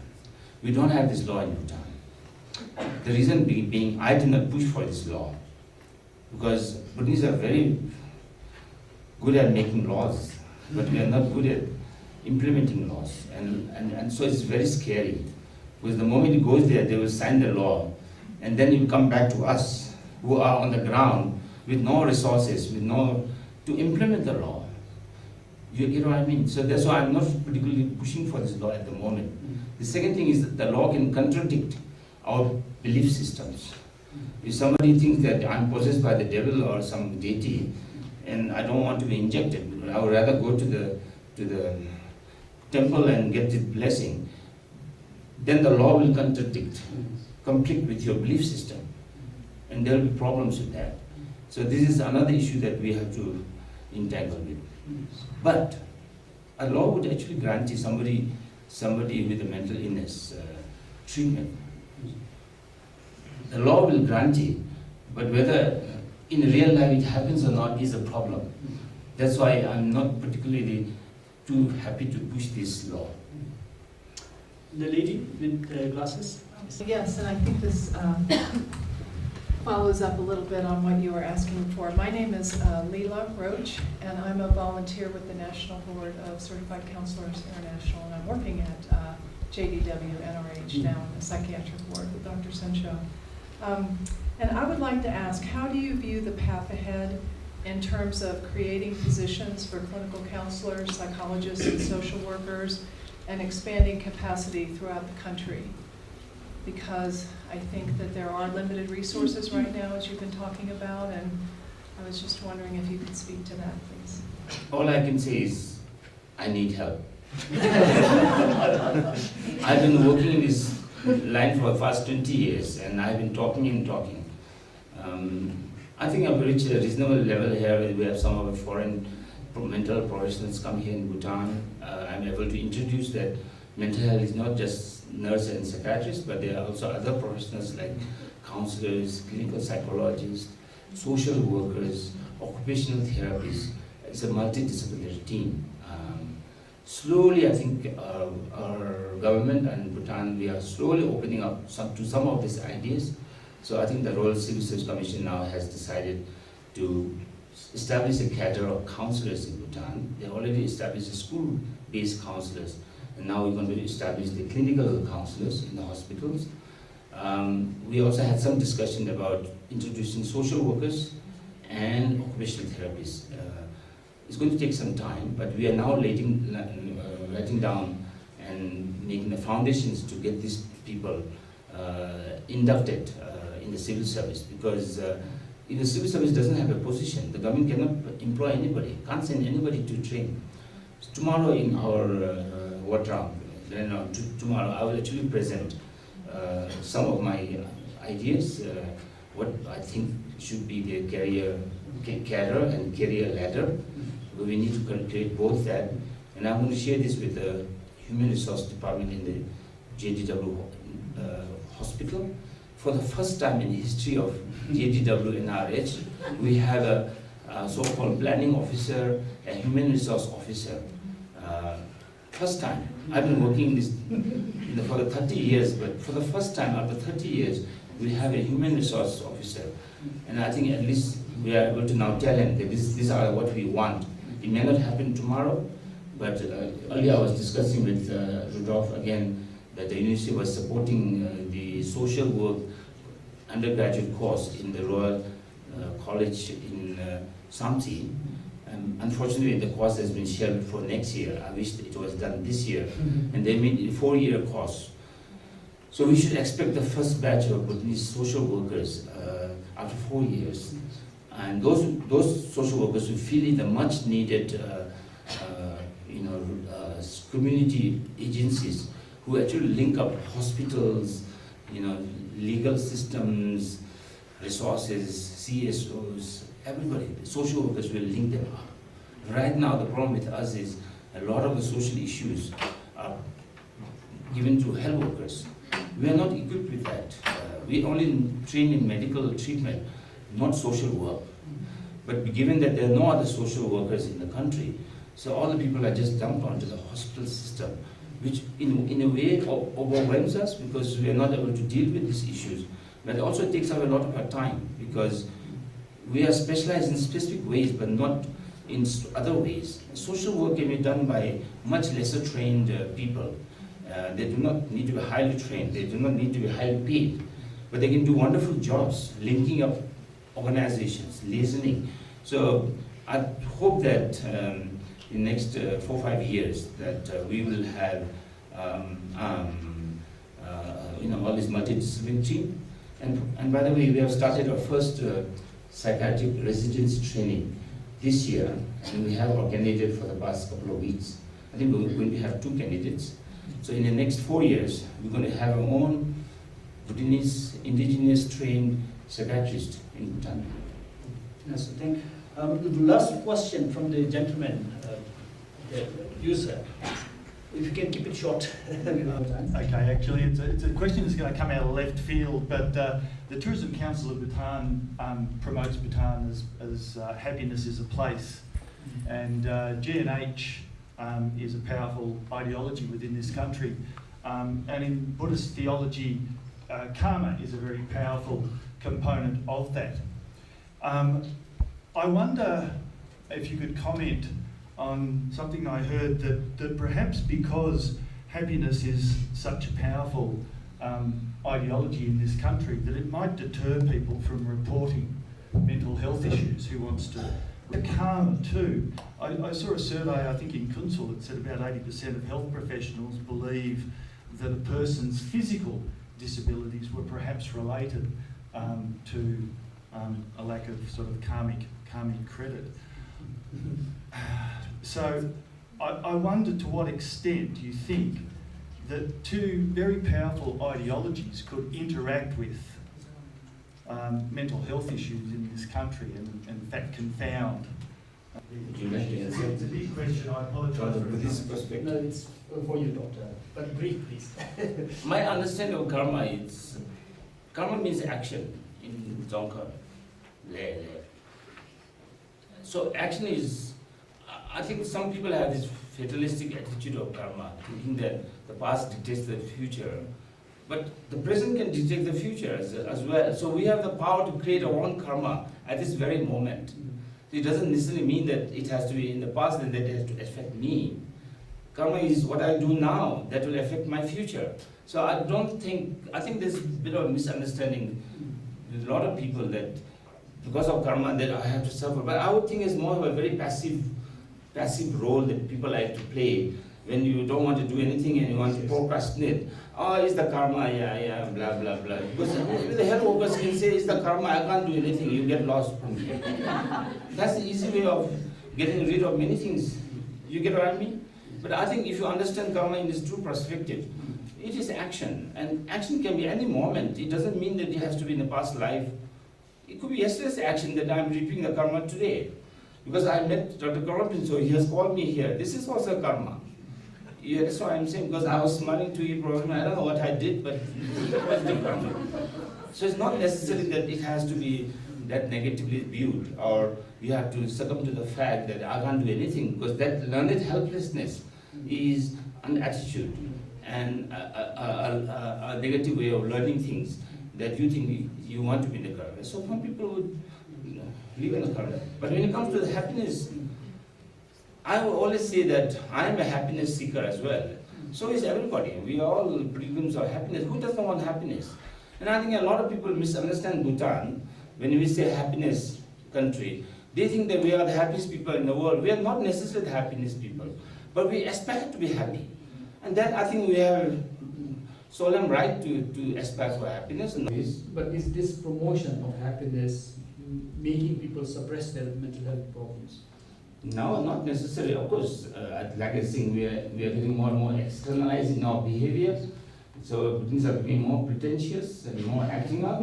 We don't have this law in Bhutan. The reason being, I did not push for this law, because Bhutanese are very good at making laws, but we are not good at implementing laws. And so it's very scary, because the moment it goes there, they will sign the law, and then it will come back to us, who are on the ground with no resources, to implement the law. You get what I mean? So that's why I'm not particularly pushing for this law at the moment. The second thing is that the law can contradict our belief systems. If somebody thinks that I'm possessed by the devil or some deity, and I don't want to be injected, I would rather go to the temple and get the blessing, then the law will conflict with your belief system, and there will be problems with that. So this is another issue that we have to entangle with. But a law would actually grant you somebody with a mental illness treatment. The law will grant you, but whether in real life it happens or not is a problem. That's why I'm not particularly too happy to push this law. The lady with glasses? Yes, and I think this follows up a little bit on what you were asking for. My name is Leela Roach, and I'm a volunteer with the National Board of Certified Counselors International, and I'm working at JDW NRH now in the psychiatric ward with Dr. Chencho. And I would like to ask, how do you view the path ahead in terms of creating positions for clinical counselors, psychologists, and social workers, and expanding capacity throughout the country? Because I think that there are limited resources right now, as you've been talking about, and I was just wondering if you could speak to that, please. All I can say is, I need help. I've been working in this line for the past 20 years, and I've been talking and talking. I think I've reached a reasonable level here where we have some of the foreign mental professionals come here in Bhutan. I'm able to introduce that mental health is not just nurse and psychiatrists, but there are also other professionals like counselors, clinical psychologists, social workers, occupational therapists. It's a multidisciplinary team. Slowly, I think our government and Bhutan, we are slowly opening up to some of these ideas. So I think the Royal Civil Service Commission now has decided to establish a cadre of counselors in Bhutan. They already established school-based counselors, and now we're going to establish the clinical counselors in the hospitals. We also had some discussion about introducing social workers and occupational therapists. It's going to take some time, but we are now writing down and making the foundations to get these people inducted in the civil service, because if the civil service doesn't have a position, the government cannot employ anybody, can't send anybody to train. So tomorrow in our ward round, tomorrow I will actually present some of my ideas, what I think should be the career cadre and career ladder. We need to create both that, and I'm going to share this with the Human Resource Department in the JDW hospital. For the first time in the history of JDW NRH, we have a so-called planning officer, a human resource officer. First time. I've been working in this for the 30 years, but for the first time after 30 years, we have a human resource officer. And I think at least we are able to now tell him that these are what we want. It may not happen tomorrow, but earlier I was discussing with Rudolph again that the university was supporting the social work undergraduate course in the Royal College in Samti. Unfortunately, the course has been shelved for next year. I wish it was done this year. And they made it a 4-year course. So we should expect the first batch of Bhutanese social workers after 4 years. And those social workers will fill in the much needed community agencies who actually link up hospitals, legal systems, resources, CSOs, everybody. The social workers will link them up. Right now, the problem with us is a lot of the social issues are given to health workers. We are not equipped with that. We only train in medical treatment, not social work. But given that there are no other social workers in the country, so all the people are just dumped onto the hospital system, which in a way overwhelms us because we are not able to deal with these issues. But it also takes up a lot of our time because we are specialized in specific ways, but not in other ways. Social work can be done by much lesser trained people. They do not need to be highly trained, they do not need to be highly paid, but they can do wonderful jobs, linking up organizations, listening. So I hope that in the next 4 or 5 years that we will have all this multidisciplinary team. And by the way, we have started our first psychiatric residency training this year, and we have our candidate for the past couple of weeks. I think we're going to have 2 candidates. So in the next 4 years, we're going to have our own Bhutanese indigenous trained psychiatrist in Bhutan. Yes, I think the last question from the gentleman, you sir. If you can keep it short. Okay, actually, it's a question that's going to come out of left field, but the Tourism Council of Bhutan promotes Bhutan as happiness is a place, and G&H is a powerful ideology within this country, and in Buddhist theology, karma is a very powerful component of that. I wonder if you could comment on something I heard, that perhaps because happiness is such a powerful ideology in this country, that it might deter people from reporting mental health issues who wants to. The karma too. I saw a survey, I think in Phuntsho, that said about 80% of health professionals believe that a person's physical disabilities were perhaps related to a lack of sort of karmic credit. So I wonder to what extent you think that two very powerful ideologies could interact with mental health issues in this country and in fact confound. Would you like to answer? It's a big question, I apologise. From the for Buddhist interrupting. No, perspective. it's for you, doctor. But brief, please. My understanding of karma is, karma means action in Dzongkha. So action is, I think some people have this fatalistic attitude of karma, thinking that the past dictates the future. But the present can dictate the future as well. So we have the power to create our own karma at this very moment. It doesn't necessarily mean that it has to be in the past and that it has to affect me. Karma is what I do now that will affect my future. So I think there's a bit of misunderstanding with a lot of people that because of karma that I have to suffer. But I would think it's more of a very passive role that people like to play when you don't want to do anything and you want to procrastinate. Oh, it's the karma, yeah, blah, blah, blah. Because the health workers can say, it's the karma, I can't do anything, you get lost from here. That's the easy way of getting rid of many things. You get what I mean? But I think if you understand karma in this true perspective, it is action. And action can be any moment. It doesn't mean that it has to be in the past life. It could be yesterday's action that I'm reaping the karma today. Because I met Dr. Phuntsho, he has called me here. This is also karma. Yeah, that's what I'm saying, because I was smiling to you probably. I don't know what I did, but that was the karma. So it's not necessarily that it has to be that negatively viewed, or you have to succumb to the fact that I can't do anything, because that learned helplessness is an attitude and a negative way of learning things that you think you want to be in the karma. So some people would live in the karma. But when it comes to the happiness, I will always say that I am a happiness seeker as well. So is everybody. We are all pilgrims of happiness. Who doesn't want happiness? And I think a lot of people misunderstand Bhutan. When we say happiness country, they think that we are the happiest people in the world. We are not necessarily the happiest people, but we aspire to be happy. And that I think we have solemn right to aspire for happiness. But is this promotion of happiness making people suppress their mental health problems? No, not necessarily. Of course, like I was saying, we are getting more and more externalized in our behavior. So things are becoming more pretentious and more acting up.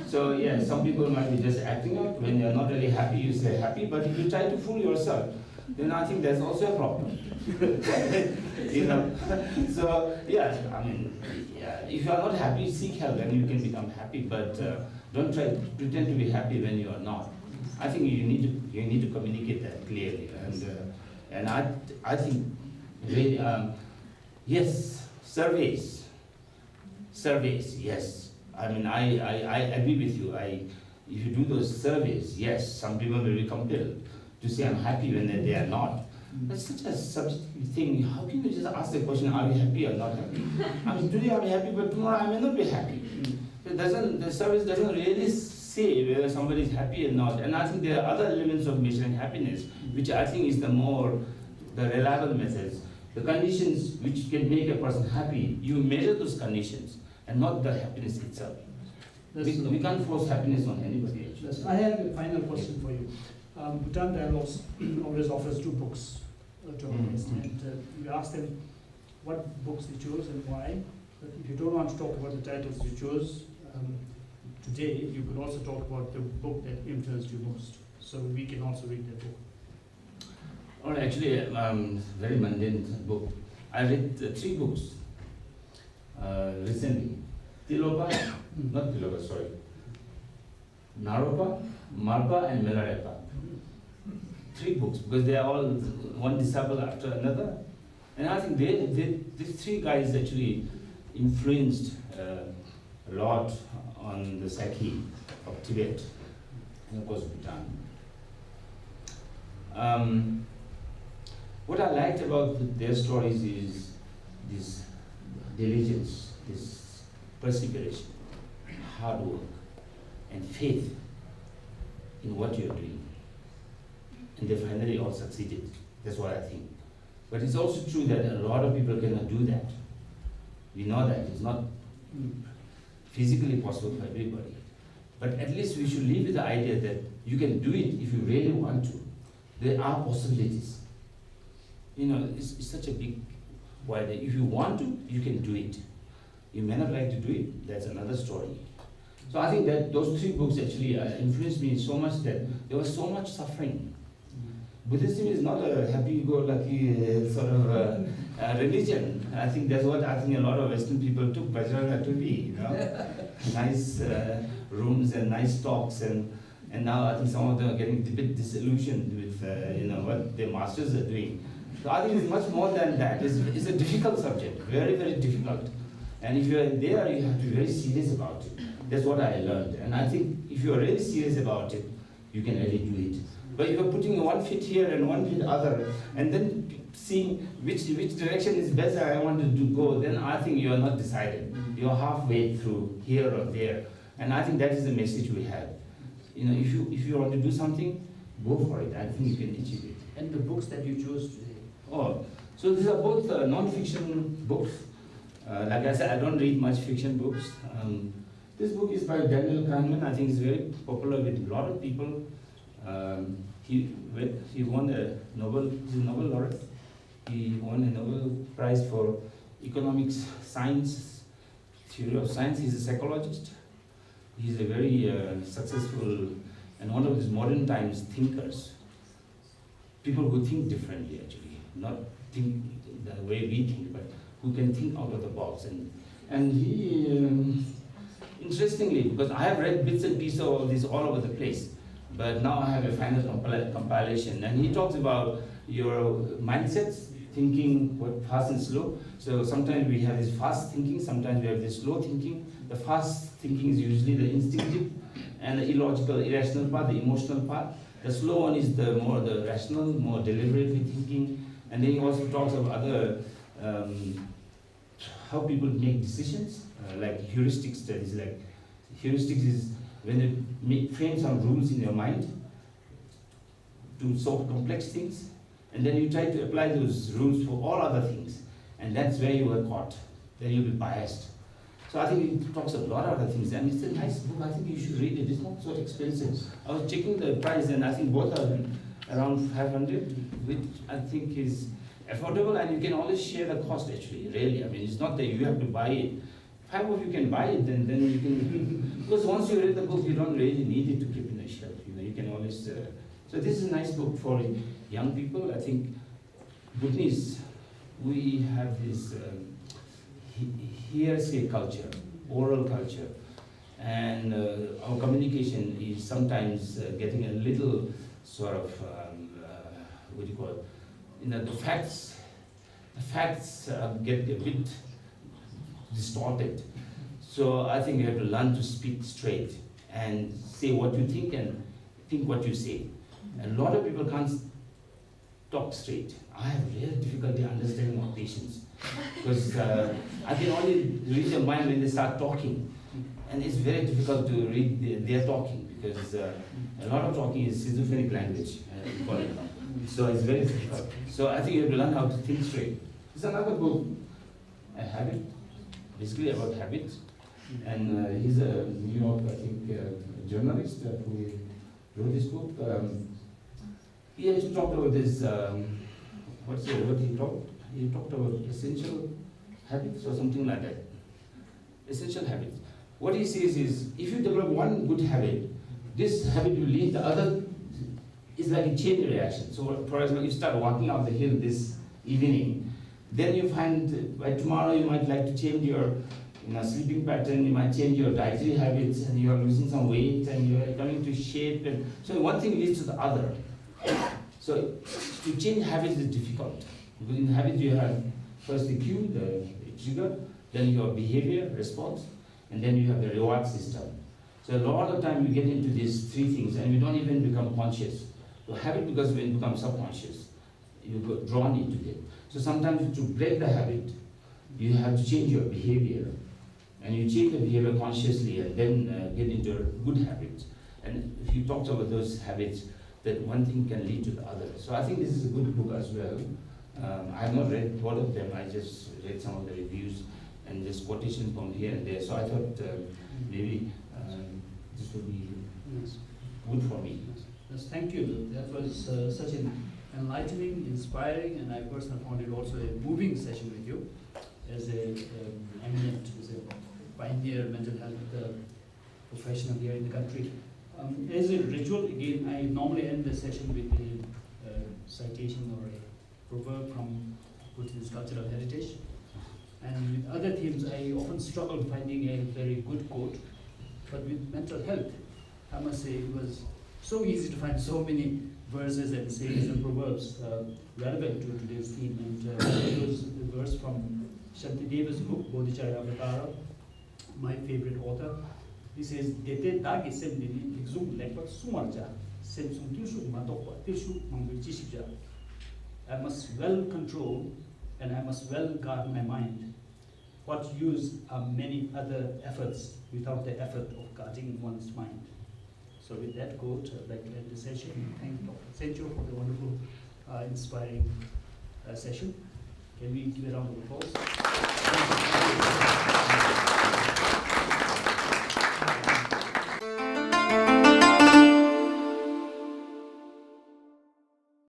So yeah, some people might be just acting up. When you're not really happy, you say happy. But if you try to fool yourself, then I think that's also a problem. You know. So yeah, I mean, yeah, if you are not happy, seek help, and you can become happy. But don't try to pretend to be happy when you are not. I think you need to communicate that clearly, and I think really yes, surveys, yes. I mean I agree with you. If you do those surveys, yes, some people will be compelled to say I'm happy when they are not. That's such a subjective thing. How can you just ask the question, are we happy or not happy? I mean today I'm happy, but tomorrow I may not be happy. The survey doesn't really say whether somebody is happy or not. And I think there are other elements of measuring happiness, which I think is the reliable methods. The conditions which can make a person happy, you measure those conditions and not the happiness itself. We can't force happiness on anybody. Actually. I have a final question for you. Bhutan Dialogues always offers 2 books to our guests, and we ask them what books they chose and why. But if you don't want to talk about the titles you chose, today, you could also talk about the book that influenced you most, so we can also read that book. Well, actually, very mundane book. I read 3 books recently. Naropa, Marpa, and Melarepa. 3 books, because they are all one disciple after another. And I think these 3 guys actually influenced a lot on the psyche of Tibet and of course Bhutan. What I liked about their stories is this diligence, this perseverance, hard work, and faith in what you're doing. And they finally all succeeded. That's what I think. But it's also true that a lot of people cannot do that. We know that it's not physically possible for everybody. But at least we should live with the idea that you can do it if you really want to. There are possibilities. it's such a big, wide. If you want to, you can do it. You may not like to do it, that's another story. So I think that those 3 books actually influenced me so much that there was so much suffering. Buddhism is not a happy-go-lucky sort of religion. I think that's what I think a lot of Western people took Vajrayana to be, nice rooms and nice talks, and now I think some of them are getting a bit disillusioned with what their masters are doing. So I think it's much more than that. It's a difficult subject, very, very difficult. And if you're there, you have to be very serious about it. That's what I learned. And I think if you're really serious about it, you can really do it. But if you're putting one foot here and one foot other, and then seeing which direction is best I want to go, then I think you are not decided. You're halfway through here or there. And I think that is the message we have. If you want to do something, go for it. I think you can achieve it. And the books that you chose today? Oh, so these are both non-fiction books. Like I said, I don't read much fiction books. This book is by Daniel Kahneman. I think it's very popular with a lot of people. He won a Nobel laureate. He won a Nobel Prize for economics, science, theory of science. He's a psychologist. He's a very successful and one of these modern times thinkers. People who think differently, actually, not think the way we think, but who can think out of the box. And he, interestingly, because I have read bits and pieces of this all over the place, but now I have a final compilation, and he talks about your mindsets, thinking what fast and slow. So sometimes we have this fast thinking, sometimes we have this slow thinking. The fast thinking is usually the instinctive and the illogical, irrational part, the emotional part. The slow one is the more the rational, more deliberately thinking. And then he also talks of other, how people make decisions, like heuristic studies. Like heuristics is when you frame some rules in your mind to solve complex things, and then you try to apply those rules for all other things, and that's where you are caught. Then you'll be biased. So I think it talks a lot of other things, and it's a nice book. I think you should read it. It's not so expensive. I was checking the price, and I think both are around 500, which I think is affordable, and you can always share the cost. Actually, really, I mean, it's not that you have to buy it. 5 of you can buy it, then you can. Because once you read the book, you don't really need it to keep in the shelf. You can always. So this is a nice book for young people. I think Bhutanese, we have this hearsay culture, oral culture, and our communication is sometimes getting a little sort of what do you call it? The facts get a bit distorted. So I think you have to learn to speak straight and say what you think and think what you say. A lot of people can't talk straight. I have real difficulty understanding my patients because I can only read their mind when they start talking, and it's very difficult to read their talking because a lot of talking is schizophrenic language. We call it. So it's very difficult. So I think you have to learn how to think straight. There's another book, A Habit, basically about habits, and he's a New York, I think, journalist who wrote this book. He has talked about this. What he talked? He talked about essential habits or something like that. Essential habits. What he says is, if you develop one good habit, this habit will lead the other. It's like a chain reaction. So, for example, you start walking up the hill this evening, then you find by tomorrow you might like to change your sleeping pattern, you might change your dietary habits, and you are losing some weight, and you are coming to shape. And so one thing leads to the other. So to change habits is difficult. Because in habits you have first the cue, the trigger, then your behavior, response, and then you have the reward system. So a lot of time you get into these 3 things and you don't even become conscious. So habit, because when you become subconscious, you get drawn into it. So sometimes to break the habit, you have to change your behavior. And you change the behavior consciously and then get into a good habit. And if you talk about those habits, that one thing can lead to the other. So I think this is a good book as well. I have not read all of them, I just read some of the reviews and just quotations from here and there. So I thought maybe this would be good for me. Yes, thank you. That was such a enlightening, inspiring, and I personally found it also a moving session with you as a eminent, as a pioneer mental health professional here in the country. As a ritual, again, I normally end the session with a citation or a proverb from Bhutanese cultural heritage. And with other themes, I often struggle finding a very good quote. But with mental health, I must say it was so easy to find so many verses and sayings and proverbs relevant to today's theme. And I chose the verse from Shantideva's book, Bodhicharya Avatara, my favorite author. He says, "Dete dagi sem nini exum lekpa sumarja sem sum tushu matokwa tushu mangvichishija." I must well control and I must well guard my mind. What use are many other efforts without the effort of guarding one's mind? So with that quote, I'd like to end the session and thank Dr. Chencho for the wonderful, inspiring session. Can we give a round of applause?